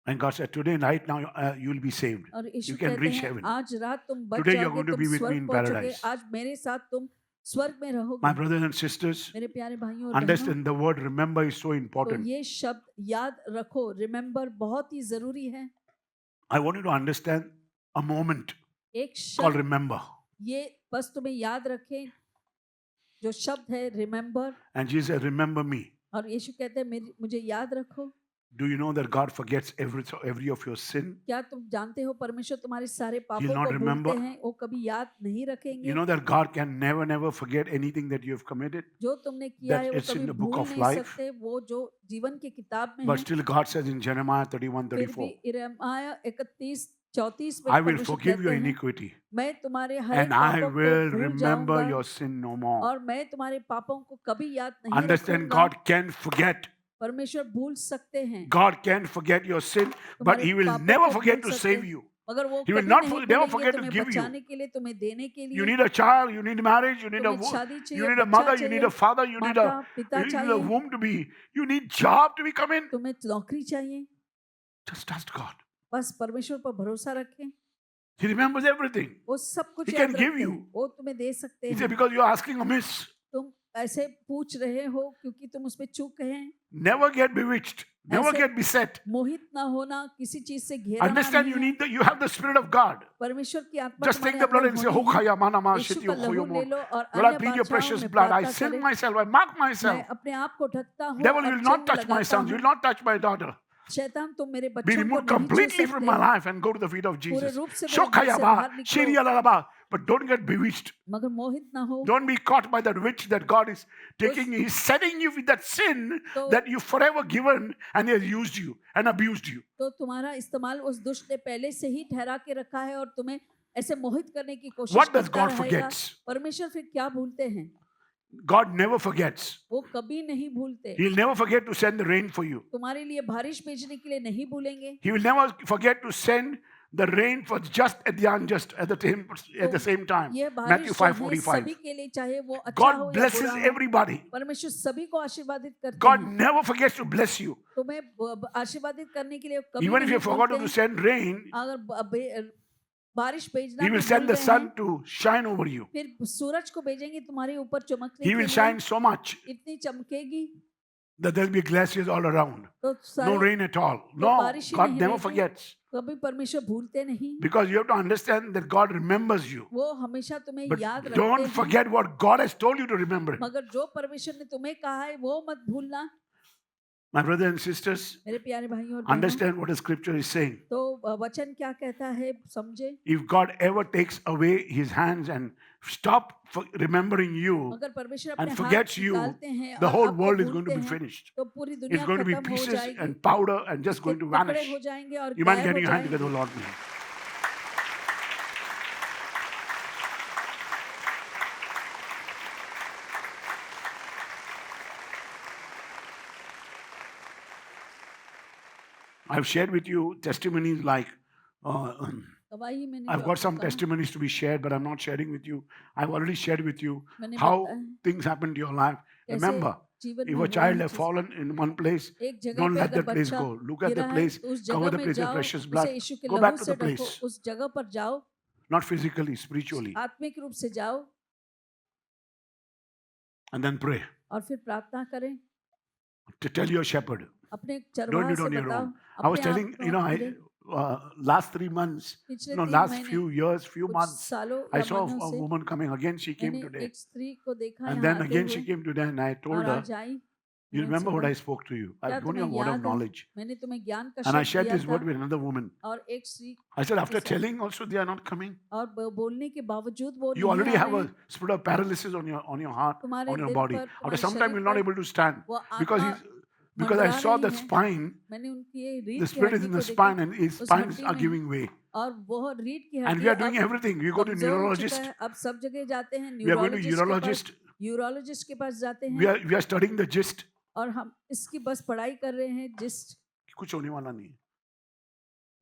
And God said, today night now you will be saved. और यीशु You can कहते reach हैं heaven. आज रात तुम बच Today you're जाओगे going to तुम be with me स्वर्ग in पहुंचोगे paradise. आज मेरे साथ तुम स्वर्ग में My रहोगे brothers and sisters, मेरे प्यारे भाइयों और बहनों understand the word remember is so तो important. ये शब्द याद रखो रिमेम्बर बहुत ही जरूरी है I want you to understand a moment एक called शब्द remember. ये बस तुम्हें याद रखें जो शब्द है remember And Jesus said, remember me. और यीशु कहते हैं मुझे याद रखो Do you know that God forgets every of your sin? क्या तुम जानते हो परमेश्वर तुम्हारे सारे पापों not को remember. भूलते हैं वो कभी याद नहीं रखेंगे You know that God can never forget anything that you have committed? जो तुमने किया that है वो it's in कभी the book भूल of नहीं life. सकते वो जो जीवन की किताब में But है still God says in Jeremiah फिर 31:34, भी यिर्मयाह 31:34 में I will परमेश्वर forgive your कहते हैं iniquity मैं तुम्हारे हर एक and I पापों को will भूल remember जाऊंगा your sin no more. और मैं तुम्हारे पापों को कभी याद नहीं Understand, रखूंगा God can forget. परमेश्वर भूल सकते हैं, God can forget your sin, but तुम्हारे He will पापों never को forget भूल to सकते save हैं, you. मगर वो He will कभी not नहीं never भूलेंगे forget to तुम्हें give you. बचाने के लिए, तुम्हें देने के You लिए। need a child, you need marriage, you need a तुम्हें शादी you चाहिए, need a बच्चा mother, you need a चाहिए, father, you need माता पिता you need a चाहिए, womb to be, you need job to be come in. तुम्हें नौकरी चाहिए। Just trust God. बस परमेश्वर पर भरोसा रखें, He remembers everything. वो सब कुछ He याद can give रखते you. हैं, वो तुम्हें दे सकते He said, हैं। because you're asking amiss. तुम ऐसे पूछ रहे हो क्योंकि तुम उसमें चूक गए हैं। Never get bewitched. Never ऐसे get beset. मोहित ना होना, किसी चीज से घेरा Understand you need you have the Spirit of God. परमेश्वर की आत्मा Just take तुम्हारे the blood अंदर and say, होनी है। Hokhaya mana ma यीशु shiti का लहू okhoyo ले mon. लो और Lord, I अन्य plead your भाषाओं precious में blood. I प्रार्थना seal करें। myself. I mark myself. मैं अपने आप को ढकता हूँ Devil, और you will not चिन्ह touch my लगाता sons. You हूँ। will not touch my daughter. शैतान तुम मेरे Be बच्चों को removed नहीं छू completely from my सकते, life and go to the feet of पूरे Jesus. रूप से मेरे घर से Shokaya बाहर ba, निकलो, shiriya ba. But don't get bewitched. मगर मोहित ना हो। Don't be caught by that witch that God is taking you. He's setting you with that sin तो- that you forever given and He has used you and abused you. तो तुम्हारा इस्तेमाल उस दुष्ट ने पहले से ही ठहरा के रखा है और तुम्हें ऐसे मोहित करने की कोशिश What does करता God रहेगा। forgets? परमेश्वर फिर क्या भूलते हैं? God never forgets. वो कभी नहीं भूलते। He'll never forget to send the rain for you. तुम्हारे लिए बारिश भेजने के लिए नहीं भूलेंगे। He will never forget to send the rain for just at the unjust at the same time. ये Matthew बारिश जो है 5:45. सभी के लिए, चाहे वो अच्छा हो God या blesses बुरा हो, everybody. परमेश्वर सभी को आशीर्वादित करते God हैं। never forgets to bless you. तुम्हें आशीर्वादित करने के लिए कभी Even if नहीं you forgot भूलते to हैं। send rain, अगर बारिश भेजना He will भी send भूल the गए हैं, sun to shine over you. फिर सूरज को भेजेंगे तुम्हारे ऊपर चमकने He के will लिए, shine so much इतनी चमकेगी that there'll be glaciers all around. तो No सारे rain at all. तो No, बारिश ही God नहीं never रहेगी। forgets. कभी परमेश्वर भूलते नहीं, Because you have to understand that God remembers you. वो हमेशा तुम्हें But याद रखते don't हैं। forget what God has told you to remember. मगर जो परमेश्वर ने तुम्हें कहा है वो मत भूलना। My brothers and sisters, मेरे प्यारे भाइयों और बहनों, understand what the scripture is saying. तो वचन क्या कहता है समझे। If God ever takes away His hands and stop remembering you अगर परमेश्वर and अपने हाथ forgets you, निकालते हैं the और whole आपको world is going to भूलते be हैं, finished. तो पूरी It's दुनिया going to be खत्म हो pieces जाएगी, and powder and just going to टुकड़े vanish. हो जाएंगे और You mind गायब getting हो your hand जाएंगे। together, Lord? Please. I've shared with you testimonies like गवाही मैंने I've जो got आपको some कहा, testimonies to be shared, but I'm not sharing with you. I've already shared with you मैंने how बताया things happen to your life. कैसे Remember, जीवन if में a child हुआ has cheese. fallen in one place, एक जगह don't पे let अगर that place बच्चा go. Look at the गिरा है place, तो उस cover जगह the में place with जाओ, precious उसे blood. यीशु के Go back लहू to से the ढको, place. उस जगह पर जाओ, Not physically, spiritually. आत्मिक रूप से जाओ And then pray. और फिर प्रार्थना करें। To tell your shepherd. अपने Don't चरवाहा do it से on your बताओ, own. I was अपने आप telling, को last 3 months, पिछले last 3 महीने, few years, few कुछ months, सालों I या saw महीनों a से woman coming again. She came मैंने today. एक स्त्री को देखा And यहाँ then आते again हुए she came today and I told और her, आज आई। you मैंने remember उनसे what I कहा, spoke to you. क्या I've given you a तुम्हें word of याद है knowledge. मैंने तुम्हें ज्ञान का And I शब्द shared दिया this था word with another woman. और एक स्त्री I said, after के साथ- telling also they are not coming. और बोलने के बावजूद वो You नहीं already आ have रहे a हैं। spirit of paralysis on your heart, तुम्हारे on your दिल body. पर, After तुम्हारे some time शरीर you're not पर able to stand वो because आत्मा because I मंडरा saw रही the है। spine, मैंने उनकी ये रीढ़ the की spirit is हड्डी in को the देखा spine and his उस spines हड्डी are में giving way. और वो रीढ़ की And हड्डी we are doing अब everything. We go to कमजोर हो चुका neurologist. है। अब सब जगह जाते हैं, We are going to neurologist urologist. Urologist के पास जाते We हैं are studying the gist. और हम इसकी बस पढ़ाई कर रहे हैं जिस कुछ होने वाला नहीं.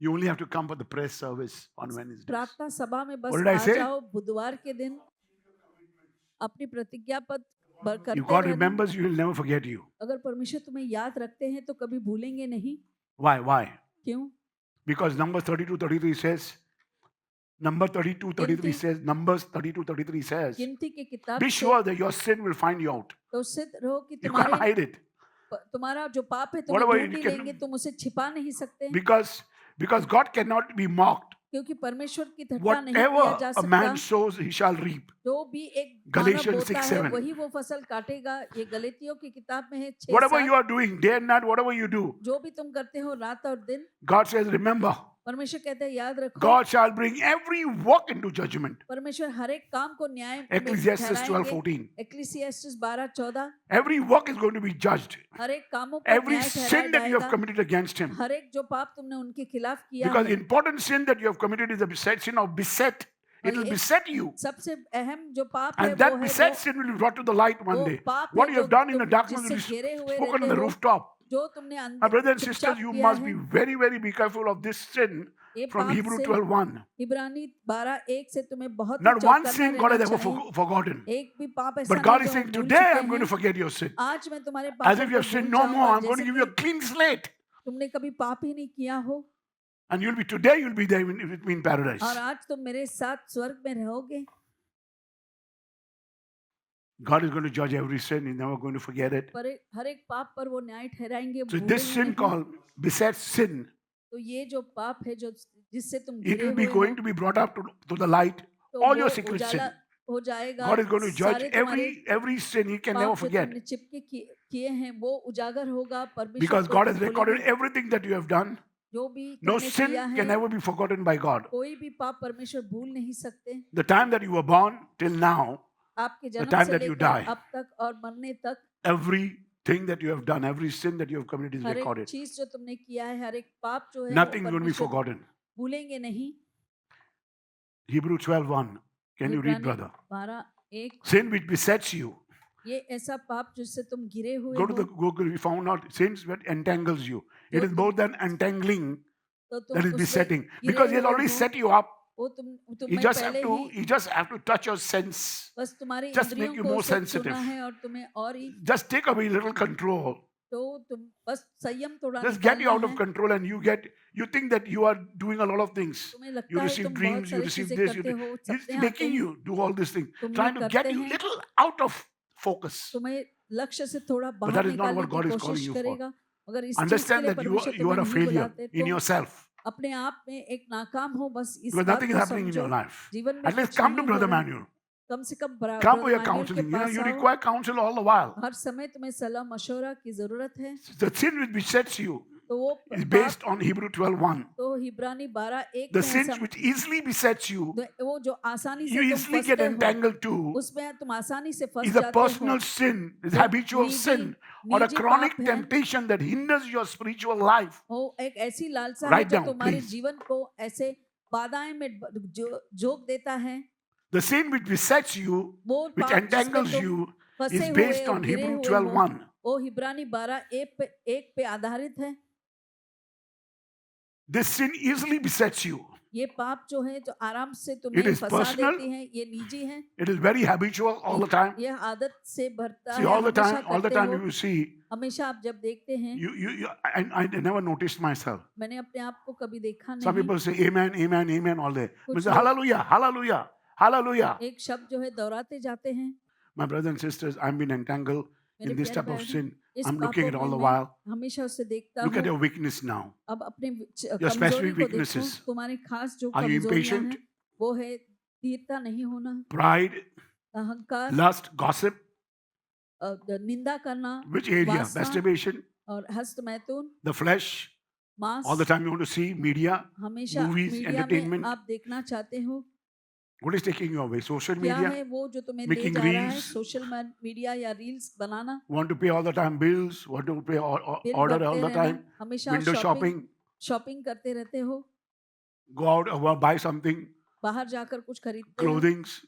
You only have to come for the prayer service on Wednesdays. प्रार्थना सभा में बस What did I uh say? जाओ बुधवार के दिन अपनी प्रतिज्ञा पद If करते God रहना। remembers, He will never forget you. अगर परमेश्वर तुम्हें याद रखते हैं तो कभी भूलेंगे नहीं। Why? Why? क्यों? Because Numbers 32:33 says, Numbers 32:33 says, गिनती की किताब be से sure that your sin will find you out. तो सिद्ध रहो कि You can't hide it. तुम्हारा जो पाप है तुम्हें Whatever ढूंढ you ही can- लेंगे, तुम उसे छिपा नहीं सकते Because God cannot be mocked. क्योंकि परमेश्वर की ठट्ठा नहीं किया Whatever जा a सकता। man sows, he shall reap. जो भी एक मानव Galatians बोता है 6:7. वही वो फसल काटेगा। ये गलतियों की किताब में है 6 Whatever 7। you are doing, day and night, whatever you do, जो भी तुम करते हो रात और दिन, God says, remember, परमेश्वर कहते हैं याद रखो। God shall bring every work into judgment. परमेश्वर हर एक काम को न्याय में Ecclesiastes ठहराएंगे। 12:14. Ecclesiastes 12:14 Every work is going to be judged. हर एक कामों पर Every न्याय sin ठहराया that you have जाएगा। committed against Him. हर एक जो पाप तुमने उनके खिलाफ किया Because है, important sin that you have committed is the sin of beset. It will ये- beset you. सबसे अहम जो पाप है And वो that है beset वो sin will be brought to the light one वो day. पाप What है you have जो done in the तुम darkness will जिससे be घेरे हुए spoken on रहते the हो। rooftop. जो तुमने My अंदर brothers and चुपचाप sisters, you किया must है, be very, very be careful of this sin ये from पाप Hebrew से 12:1. इब्रानी 12:1 से तुम्हें बहुत ही Not one चौकन्ना sin God रहना has ever चाहिए। forgotten. एक भी पाप ऐसा But God नहीं is जो हम saying, भूल today चुके I'm going to हैं। forget your sin. आज मैं तुम्हारे As पापों if you को have sinned भूल no more, जाऊंगा, I'm going to जैसे give you a कि clean slate. तुमने कभी पाप ही नहीं किया हो, And today you'll be there with me in paradise. और आज तुम मेरे साथ स्वर्ग में रहोगे। God is going to judge every sin. He's never going to forget it. पर हर एक पाप पर वो न्याय ठहराएंगे, So this भूलेंगे sin नहीं। called beset sin, तो ये जो पाप है जो जिससे तुम it घिरे will be हुए going हो, to be brought up to the light. तो All वो your secret sin. उजाला हो जाएगा। God is going to judge सारे तुम्हारे every sin. He can never पाप जो forget. तुमने चिपके किए हैं वो उजागर होगा। परमेश्वर Because को God तुम has recorded भूलोगे। everything that you have done. जो भी No तुमने sin किया है, can never be forgotten by God. कोई भी पाप परमेश्वर भूल नहीं सकते। The time that you were born till now, आपके the जन्म time से that you लेकर die, अब तक और मरने तक everything that you have done, every sin that you have committed is हर एक recorded. चीज जो तुमने किया है, हर एक पाप जो है वो Nothing is going to be परमेश्वर forgotten. भूलेंगे नहीं। Hebrew 12:1. Can you read, इब्रानी brother? 12:1 Sin which besets you. ये ऐसा पाप जिससे तुम घिरे हुए Go to the हो, Google. We found out sins that entangles you. It जो is more than entangling तो तुम that is उससे besetting. घिरे Because He has हुए already हो, set you up. वो You तुम्हें just have पहले to. He You just have to touch your sense. बस तुम्हारी Just make इंद्रियों you को more उससे sensitive. छूना है और तुम्हें और ही Just take away little control. तो तुम बस संयम थोड़ा Just get you निकालना out of है। control, and you think that you are doing a lot of things. तुम्हें You लगता है receive तुम बहुत dreams, you सारी receive चीजें this, करते हो, He's सपने आते making हैं, you do all these things, तुम trying ये to get करते you हैं, little out of focus. तुम्हें लक्ष्य से थोड़ा that बाहर is not निकालने what की God is calling कोशिश you for. करेगा। मगर इस चीज के Understand लिए that परमेश्वर you are तुम्हें a नहीं failure बुलाते। in तुम yourself. अपने आप में एक नाकाम हो, बस इस Because बात nothing is को happening in समझो। your life. जीवन में At least कुछ come to नहीं हो Brother रहा है। Manuel. कम से कम Come brother for your manual के counseling. पास You आओ। require counsel all the while. हर समय तुम्हें सलाह मशवरा की जरूरत है। The sin which besets you तो वो is पाप based on Hebrew 12:1. तो हिब्रानी 12:1 The में sins ऐसा which easily besets you, वो जो आसानी से you तुम easily get फंसते हो, entangled to, उसमें तुम आसानी से फंस is a जाते हो। personal sin, is जो habitual निजी sin, or a निजी chronic पाप है, temptation that hinders your spiritual life. वो एक ऐसी लालसा है Write जो down, तुम्हारे please. जीवन को ऐसे बाधाएं में जोक देता है। The sin which besets you, वो which पाप जिसमें entangles तुम you, फंसे is हुए based और on घिरे Hebrew हुए हो, 12:1. वो हिब्रानी 12:1 पे आधारित है। This sin easily besets you. ये पाप जो है जो आराम से It तुम्हें is फंसा personal. देती है, ये निजी है, It is very habitual all the time. यह आदत से भरता See, है, all the हमेशा time करते हो। you see, हमेशा आप जब देखते हैं, I never noticed myself. मैंने अपने आप को कभी देखा Some नहीं। people say amen, amen, amen all day. कुछ We say लोग hallelujah, hallelujah, hallelujah. एक शब्द जो है दोहराते जाते हैं। My brothers and sisters, I've been entangled मेरे in this प्यारे type of भाई sin. इस I'm looking at पापों all में the मैं while. हमेशा उसे देखता Look at हूँ। your weakness now. अब अपने Your कमजोरी specific को देखो, weaknesses. तुम्हारी खास जो Are you कमजोरियां impatient? हैं, वो है धीरता नहीं होना, Pride, अहंकार, lust, gossip. निंदा करना, Which area? वासना Masturbation, और हस्त मैथुन, the flesh. मांस। All the time you want to see media, हमेशा movies, मीडिया में entertainment. आप देखना चाहते हो। What is taking you away? Social क्या media? है वो जो तुम्हें ले Making जा रहा है? reels? सोशल मीडिया या reels banana, Want to pay all the time bills? Want to pay bill order all भरते the रहना, time? हमेशा Window shopping? शॉपिंग करते रहते हो, Go out or buy something? बाहर जाकर कुछ खरीदते हो, Clothings?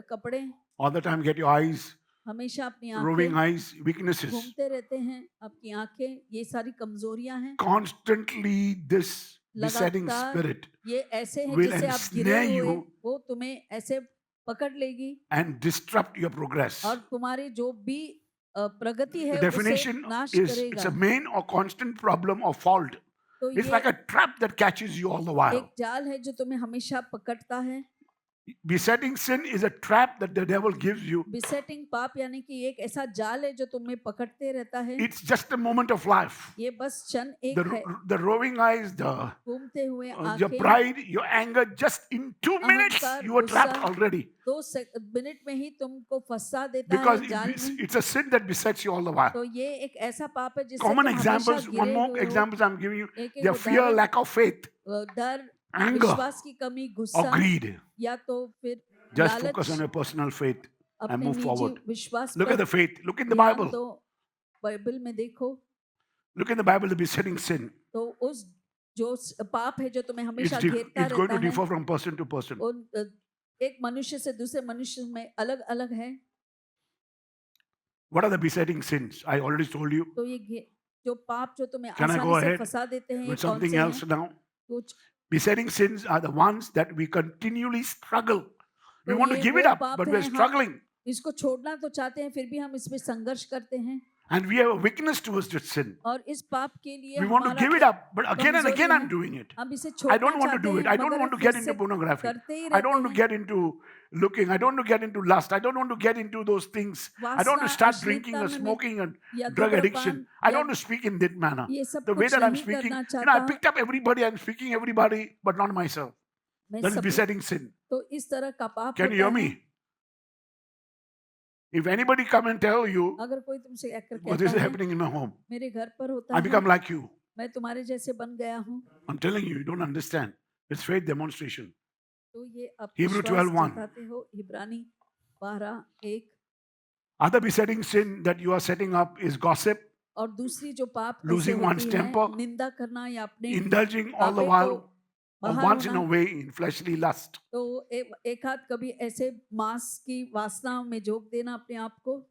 कपड़े, All the time get your eyes, हमेशा अपनी roving आंखें eyes, weaknesses. घूमते रहते हैं, आपकी आंखें, ये सारी कमजोरियां हैं। Constantly this besetting लगातार spirit ये ऐसे हैं will जिससे आप घिरे ensnare हुए, you वो तुम्हें ऐसे पकड़ लेगी and disrupt your progress. और तुम्हारी जो भी प्रगति The है उसे definition नाश is it's करेगा। a main or constant problem or fault. तो It's ये like a trap that catches you all the while. एक जाल है जो तुम्हें हमेशा पकड़ता है। Besetting sin is a trap that the devil gives you. बिसेटिंग पाप यानी कि एक ऐसा जाल है जो तुम्हें पकड़ते रहता है। It's just a moment of life. ये बस क्षण एक है, The roving eyes, घूमते हुए your आंखें, pride, your anger, just in 2 minutes अहंकार, you are trapped गुस्सा, already. 2 मिनट में ही तुमको फंसा देता Because है जाल में। it's a sin that besets you all the while. तो ये एक ऐसा पाप है जिससे Common तुम हमेशा examples, one घिरे more हुए हो। examples I'm giving you. एक Their fear, उदाहरण, lack of faith, डर, anger, विश्वास की कमी, or गुस्सा, greed. या तो फिर Just लालच, focus on your personal faith and अपने move निजी forward. विश्वास Look at पर the faith. Look in the ध्यान Bible. दो। बाइबल में देखो Look in the Bible, the besetting sin. तो उस जो पाप है जो तुम्हें हमेशा It's घेरता going to रहता है, differ from person to person. एक मनुष्य से दूसरे मनुष्य में अलग अलग है। What are the besetting sins? I already told you. तो ये जो पाप जो तुम्हें Can I go आसानी से ahead फंसा देते हैं, ये with कौन something से हैं? else now? कुछ Besetting sins are the ones that we continually struggle. We तो want to ये give it वो up, पाप but we're हैं, हम struggling. इसको छोड़ना तो चाहते हैं, फिर भी हम इसमें संघर्ष करते हैं And we have a weakness towards this sin. और इस पाप के लिए We want to हमारा give it एक up, but again and कमजोरी again I'm है। doing it. हम इसे I छोड़ना don't want to चाहते do it. हैं, I don't मगर want to फिर get से into pornography. करते ही I रहते don't want to हैं। get into looking. I don't want to get into lust. I don't want to get into those things. I don't want to वासना, start drinking or अश्लीलता में smoking and या drug धूम्रपान addiction. I या don't want to speak in that manner. ये सब The way कुछ that I'm नहीं speaking, करना I चाहता। picked up everybody. I'm speaking everybody, but not myself. मैं That is सब besetting sin. तो इस तरह का पाप Can you होता hear है। me? If anybody come and tell you, अगर कोई तुमसे आकर well, this कहता is है happening in my home, मेरे घर पर होता I है, become like you. मैं तुम्हारे जैसे बन गया हूँ, I'm telling you, you don't understand. It's faith demonstration. तो ये आप Hebrew विश्वास 12:1. जताते हो। इब्रानी 12:1। Other besetting sin that you are setting up is gossip, और दूसरी जो पाप ऐसे losing one's होती है, temper, निंदा करना या अपने indulging all the आपे while, को or बाहर once in a होना। way in fleshly lust. तो एक हाथ कभी ऐसे मांस की वासना में झोंक देना अपने आप को।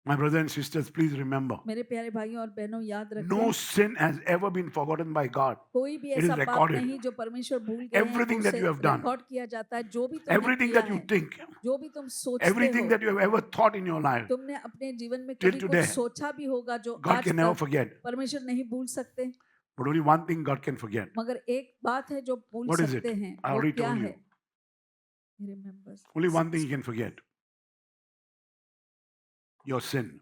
My brothers and sisters, please remember, मेरे प्यारे भाइयों और बहनों, याद रखें, no sin has ever been forgotten by God. कोई भी It is ऐसा पाप recorded. नहीं जो परमेश्वर भूल गए हैं, Everything that you have done, record किया जाता है। जो भी तुमने everything किया that you है, think, जो भी तुम सोचते everything हो, that you have ever thought in your life, तुमने अपने जीवन में till कभी today, कुछ सोचा भी होगा जो God आज can never तक forget. परमेश्वर नहीं भूल सकते। But only one thing God can forget. मगर एक बात है जो भूल What is it? सकते हैं, I वो already क्या told है? you. He remembers. Only one thing He can forget. Your sin.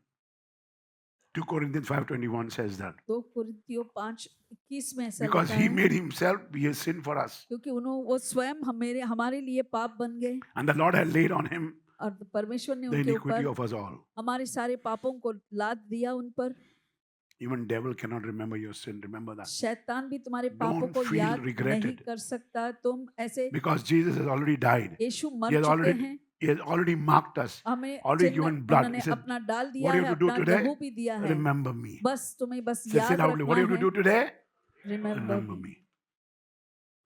2 Corinthians 5:21 says that. 2 कुरिन्थियों 5:21 में ऐसा Because लिखा He है, made Himself be a sin for us. क्योंकि वो स्वयं हमारे लिए पाप बन गए And the Lord had laid on Him और परमेश्वर ने the उनके iniquity ऊपर of us all. हमारे सारे पापों को लाद दिया उन पर। Even devil cannot remember your sin. Remember that. शैतान भी तुम्हारे पापों Don't को feel याद नहीं regretted. कर सकता। तुम ऐसे Because Jesus has already died. Yeshu He मर has चुके already, हैं, He has already marked us. हमें already चिन्ह given blood. उन्होंने He said, अपना डाल दिया what do you है, have to do अपना today? लहू भी दिया है। Remember me. बस तुम्हें बस Say याद loudly, what रखना do you have to है, do today? Remember Remember me.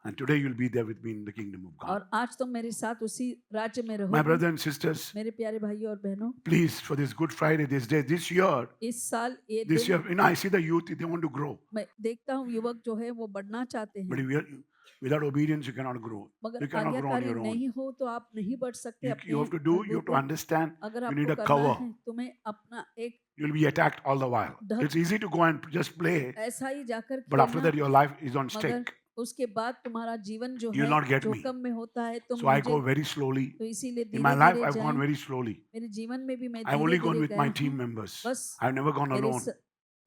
And today you'll be there with me in the kingdom of God. और आज तुम मेरे साथ उसी राज्य में My रहोगे। brothers and sisters, मेरे प्यारे भाइयों और बहनों, please, for this Good Friday, this day, this year, इस साल ये this दिन year, you know, I see the youth, they want to grow. मैं देखता हूँ युवक जो है वो बढ़ना चाहते But हैं, if you are, without obedience, you cannot grow. मगर You cannot grow on आज्ञाकारी your own. नहीं हो तो आप नहीं बढ़ सकते You अपने have to do, you have to अंगों को। understand, अगर you आपको need a करना cover. है, तुम्हें अपना एक You'll be attacked all the while. ढक- It's easy to go and just play, ऐसा ही जाकर but after खेलना, that, your life is on मगर stake. उसके बाद तुम्हारा जीवन जो You'll है not get me. जोखिम में होता है। तुम So I मुझे go very slowly. तो इसीलिए In my life, धीरे-धीरे I've gone जाएं। very slowly. मेरे जीवन में भी मैं I've only gone धीरे-धीरे with गया my हूँ। team members. बस I've never gone मेरे alone.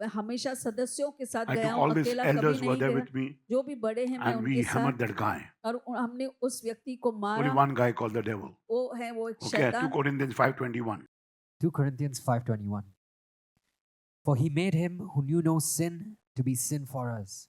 मैं हमेशा सदस्यों के साथ I गया took हूँ, all these अकेला कभी elders were नहीं there गया। with me, जो भी बड़े हैं मैं and we उनके hammered साथ, that guy. और हमने उस व्यक्ति को Only मारा। one guy called the devil. वो है वो एक Okay, 2 शैतान। Corinthians 5:21. 2 Corinthians 5:21. For he made him who knew no sin to be sin for us,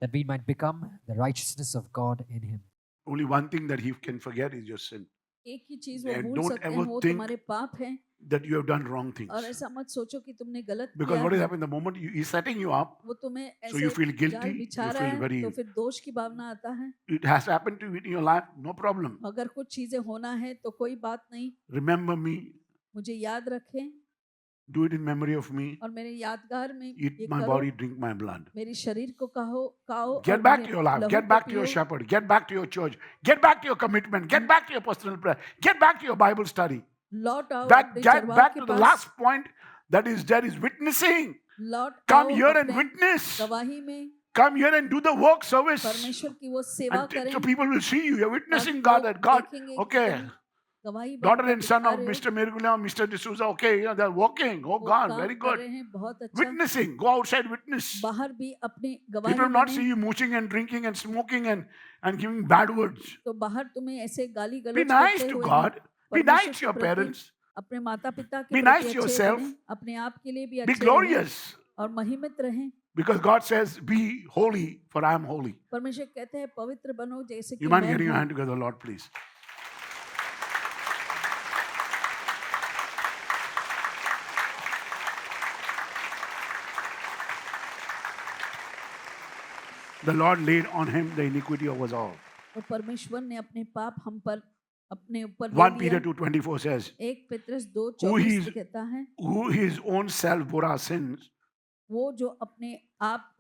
that we might become the righteousness of God in him. Only one thing that he can forget is your sin. एक ही चीज वो And भूल don't सकते हैं, ever वो think तुम्हारे पाप हैं। That you have done wrong things. और ऐसा मत सोचो कि तुमने गलत Because किया what is है। happening the moment he's setting you up, वो तुम्हें so you ऐसे feel जाल guilty, बिछा you रहा feel है very, तो फिर दोष की भावना आता है। it has happened to you in your life, no problem. अगर कुछ चीजें होना है तो कोई बात नहीं, Remember me, मुझे याद रखें do it in memory of me, और मेरे यादगार में eat ये my करो। body, drink my blood. मेरे शरीर को खाओ Get और back मेरे to your life, लहू get को back to your पियो। shepherd, get back to your church, get back to your commitment, get back to your personal prayer, get back to your Bible study. लौट आओ Back, अपने get चरवाह back के to the pass. last point, that is witnessing. लौट Come आओ here and अपने witness. गवाही में। Come here and do the work service. परमेश्वर की वो सेवा And करें। so people will see you. You're witnessing ताकि God, लोग that God, देखेंगे कि okay, तुम गवाही daughter बनकर and son दिखा of रहे हो, Mr. Mirgula, Mr. D'Souza, okay, they're walking. Oh वो God, काम very कर good. रहे हैं, बहुत अच्छा। Witnessing, go outside, witness. बाहर भी अपनी People गवाही will not बने, see you mooching and drinking and smoking and giving bad words. तो बाहर तुम्हें ऐसे गाली Be गलौज nice करते to हुए God. Be परमेश्वर nice to के your प्रति, parents. अपने माता पिता के Be प्रति nice to अच्छे yourself. बने, अपने आप के लिए भी Be अच्छे रहें glorious. और महिमित रहें। Because God says, be holy, for I am holy. परमेश्वर कहते हैं पवित्र बनो जैसे कि You mind मैं getting your हूँ। hand together, Lord, please? The Lord laid on him the iniquity of us all. और परमेश्वर ने अपने पाप हम पर अपने ऊपर ले 1 Peter लिया। 2:24 says, एक पतरस 2:24 Who में is- कहता है, who his own self bore our sins वो जो अपने आप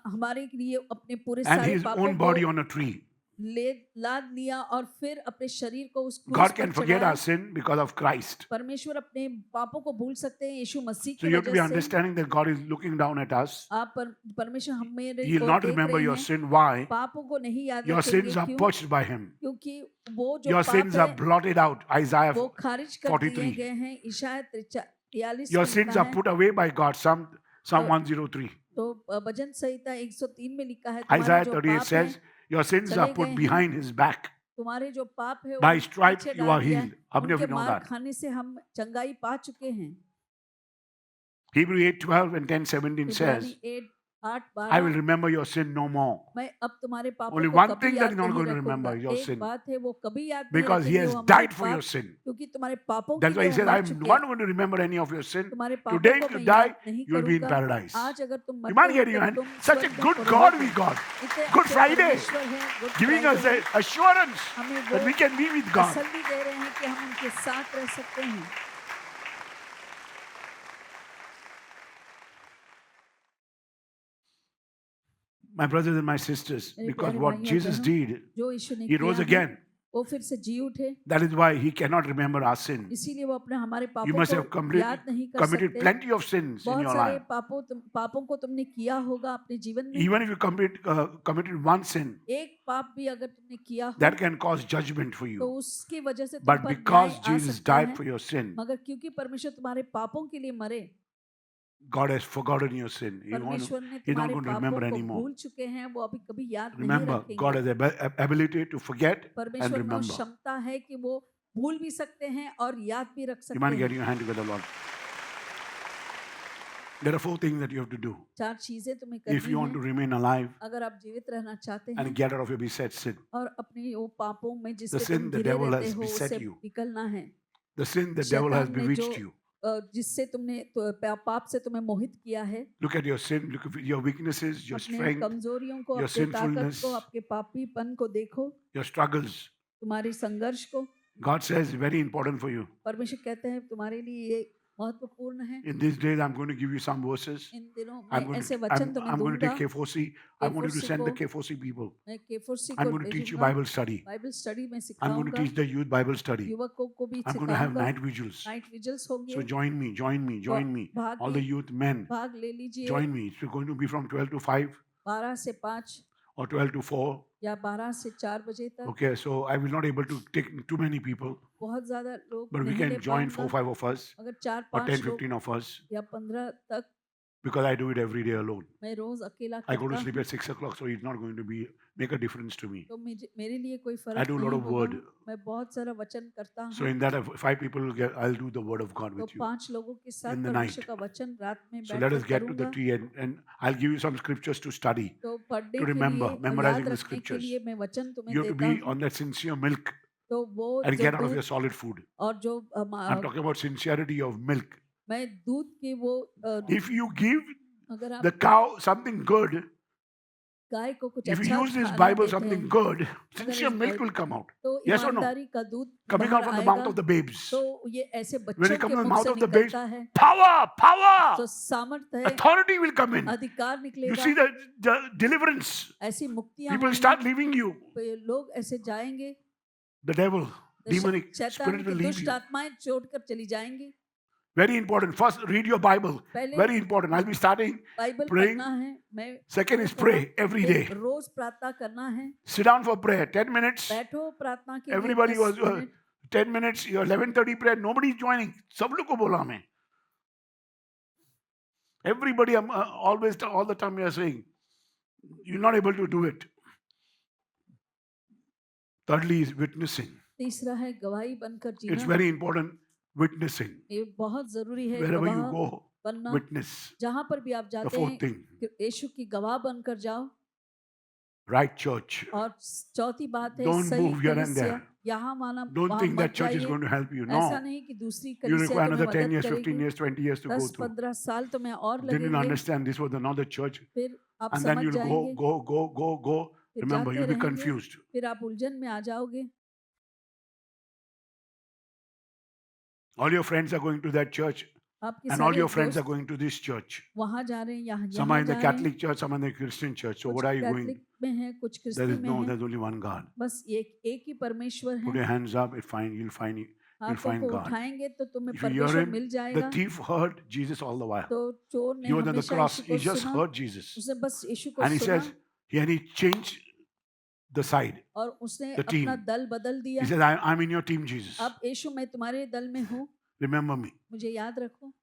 हमारे लिए अपने पूरे and सारे his पापों own body को on a tree. लाद लिया और फिर अपने शरीर को उस क्रूस God पर can forget चढ़ाया। our sin because of Christ. परमेश्वर अपने पापों को भूल सकते हैं यीशु मसीह So की you have to be वजह से। understanding that God is looking down at us. आप परमेश्वर हमें He will को not देख remember रहे your हैं, sin. Why? पापों को नहीं याद Your रखेंगे। sins are क्यों? purged by Him. क्योंकि वो जो Your पाप sins are है blotted out. Isaiah वो खारिज कर दिए 43. गए हैं। इशाया 43 Your में sins लिखा are है। put away by God. Psalm 103. तो भजन संहिता 103 में लिखा है तुम्हारे Isaiah जो 38 पाप says, है, your sins are चले put गए हैं। behind His back. तुम्हारे जो पाप है By उनको stripes पीछे you डाल are दिया है। healed. How many of उनके you know मार that? खाने से हम चंगाई पा चुके हैं। Hebrew 8:12 and 10:17 says, इब्रानी 8 I will 12 remember your sin no more. मैं अब तुम्हारे पापों Only को one कभी thing that याद he's not नहीं going to रखूंगा। remember is your एक sin. बात है वो कभी याद नहीं Because He रखेंगे has वो हमारे died for your पाप, sin. क्योंकि तुम्हारे पापों के That's why लिए He वो said, मर I'm चुके not हैं। going to remember any of your sin. तुम्हारे पापों Today को if you मैं die, याद नहीं you will be in करूंगा। paradise. आज अगर तुम You मरते might हो get your तो hand. तुम Such a स्वर्ग में good परोगे। God we got. इतने Good अच्छे Friday. परमेश्वर हैं, Good Giving us Friday the assurance हमें that वो we can be with God. तसल्ली दे रहे हैं कि हम उनके साथ रह सकते हैं। My brothers and my sisters, मेरे because प्यारे what भाइयों और Jesus बहनों, did, जो यीशु ने He किया rose है, again. वो फिर से जी उठे। That is why He cannot remember our sin. इसीलिए वो अपने हमारे You पापों must have को याद नहीं कर committed सकते। plenty of sins in बहुत your सारे life. पापों को तुमने किया होगा अपने जीवन में। Even if you committed one sin, एक पाप भी अगर तुमने किया हो that can cause judgment for तो you. उसकी वजह से तुम But पर न्याय because आ Jesus सकता died है। for your sin, मगर क्योंकि परमेश्वर तुम्हारे पापों के लिए मरे, God has forgotten your sin. परमेश्वर ने He's not तुम्हारे going to पापों remember को anymore. भूल चुके हैं। वो अभी कभी याद नहीं Remember, God रखेंगे। has the ability to forget and परमेश्वर में remember. क्षमता है कि वो भूल भी सकते हैं और याद भी रख You सकते might get हैं। your hand together, Lord. There are 4 things that you have to do 4 चीजें तुम्हें if करनी you want to है remain alive अगर आप जीवित रहना चाहते हैं and get out of your beset sin. और अपने वो पापों में The जिससे sin तुम the घिरे devil रहते has हो beset उससे you. निकलना है। The sin the devil has शैतान ने bewitched जो you. जिससे तुमने पाप से तुम्हें मोहित किया है, Look at your sin, look at your weaknesses, your अपने strength, कमजोरियों को, your अपने ताकत sinfulness. को, आपके पापीपन को देखो, your struggles. तुम्हारी संघर्ष को। God says very important for you. परमेश्वर कहते हैं तुम्हारे लिए ये महत्वपूर्ण है। In these days, I'm going to give you some verses. इन दिनों I'm मैं going ऐसे to, वचन तुम्हें I'm going to दूंगा। take K4C. I want you to K4C send the को K4C people. मैं K4C I'm को going to teach you भेजूंगा। Bible study. बाइबल स्टडी में I'm going to सिखाऊंगा। teach the youth Bible study. युवकों को भी I'm going to have सिखाऊंगा। night vigils. नाइट विजिल्स होंगे। So join me, join me, join me. All the youth men, भाग ले लीजिए। join me. It's going to be from 12 to 5 12 से 5 or 12 to 4. या 12 से 4 बजे तक। Okay, so I will not able to take too many people, बहुत ज्यादा लोग but we नहीं ले can join 4 पाऊंगा। 5 of us अगर or 4-5 10 लोग 15 of us या 15 तक, because I do it every day alone. मैं रोज अकेला I go to करता sleep हूँ, at 6 o'clock, so it's not going to be make a difference to me. तो मेरे लिए कोई I फर्क do a lot नहीं of होगा। word. मैं बहुत सारा वचन करता So हूँ। in that, if 5 people will get, I'll do the word of God तो with you. 5 लोगों के साथ in the परमेश्वर night. का वचन रात में So let us बैठकर get to the करूंगा। tree and I'll give you some scriptures to study. तो पढ़ने to के remember, लिए और memorizing याद the रखने के scriptures. लिए मैं वचन तुम्हें You have to देता be हूँ। on that sincere milk तो वो and जो get out of दूध your solid food. और जो I'm talking about sincerity of milk. मैं दूध की वो If you give अगर आप the cow something good, गाय को कुछ if you अच्छा use this खाना Bible देते something हैं, good, अगर sincere इस milk Bible will come out. तो Yes or no? ईमानदारी का दूध Coming बाहर out from the आएगा। mouth of the babes. तो ये ऐसे When बच्चों it comes के from the मुख mouth से of the babes, निकलता है power, तो power, सामर्थ है, authority will come in. अधिकार You निकलेगा, see the deliverance. ऐसी मुक्तियां People होंगी, start leaving you. लोग ऐसे जाएंगे, The devil, demonic शैतान spirit की will leave दुष्ट you. आत्माएं छोड़कर चली जाएंगी। Very important. First, read your Bible. पहले Very important. I'll be starting. Bible praying. पढ़ना है। मैं Second is pray every day. रोज प्रार्थना करना है। Sit down for prayer. 10 minutes. बैठो प्रार्थना के लिए Everybody 10 was 10 minutes. Your 11:30 prayer. Nobody's joining. सब लोग को बोला मैं. Everybody, I'm always all the time we are saying, you're not able to do it. Thirdly is witnessing. तीसरा है गवाही बनकर It's Jeena. very important. Witnessing. ये बहुत जरूरी है Wherever you गवाह go, बनना। witness. जहां पर भी आप The जाते fourth हैं thing, कि यीशु की गवाह बनकर जाओ। right church. और चौथी बात है Don't सही move here and कलीसिया। there. यहाँ माना Don't वहाँ think that मत church is जाइए। going to help you. ऐसा No. नहीं कि दूसरी You कलीसिया require तुम्हें another 10 मदद years, 15 करेगी। years, 20 years to go through. 10-15 साल तुम्हें और Then you'll लगेंगे, understand this was another church. फिर आप And then समझ you'll जाएंगे, go. फिर Remember, जाते you'll be रहेंगे, confused. फिर आप उलझन में आ जाओगे। All your friends are going to that church. आपके And all सारे your friends are दोस्त going to this church. वहाँ जा रहे हैं, यहाँ Some are यहाँ in the जा रहे हैं, Catholic church, some are in the Christian church. So कुछ what are you going? Catholic में हैं, कुछ There क्रिस्ती is में no, हैं, there's only one God. बस एक ही परमेश्वर Put है। your hands up, you'll find हाथों को God. उठाएंगे तो तुम्हें If you hear परमेश्वर him, मिल the जाएगा। thief heard Jesus all the while. तो चोर ने He was on the हमेशा cross. यीशु He को just सुना, heard Jesus. उसने बस यीशु को And he सुना says, and he changed the side. और उसने the team. अपना दल बदल दिया। He says, I'm in your team, Jesus. अब यीशु मैं तुम्हारे दल में हूँ, Remember me. मुझे याद रखो।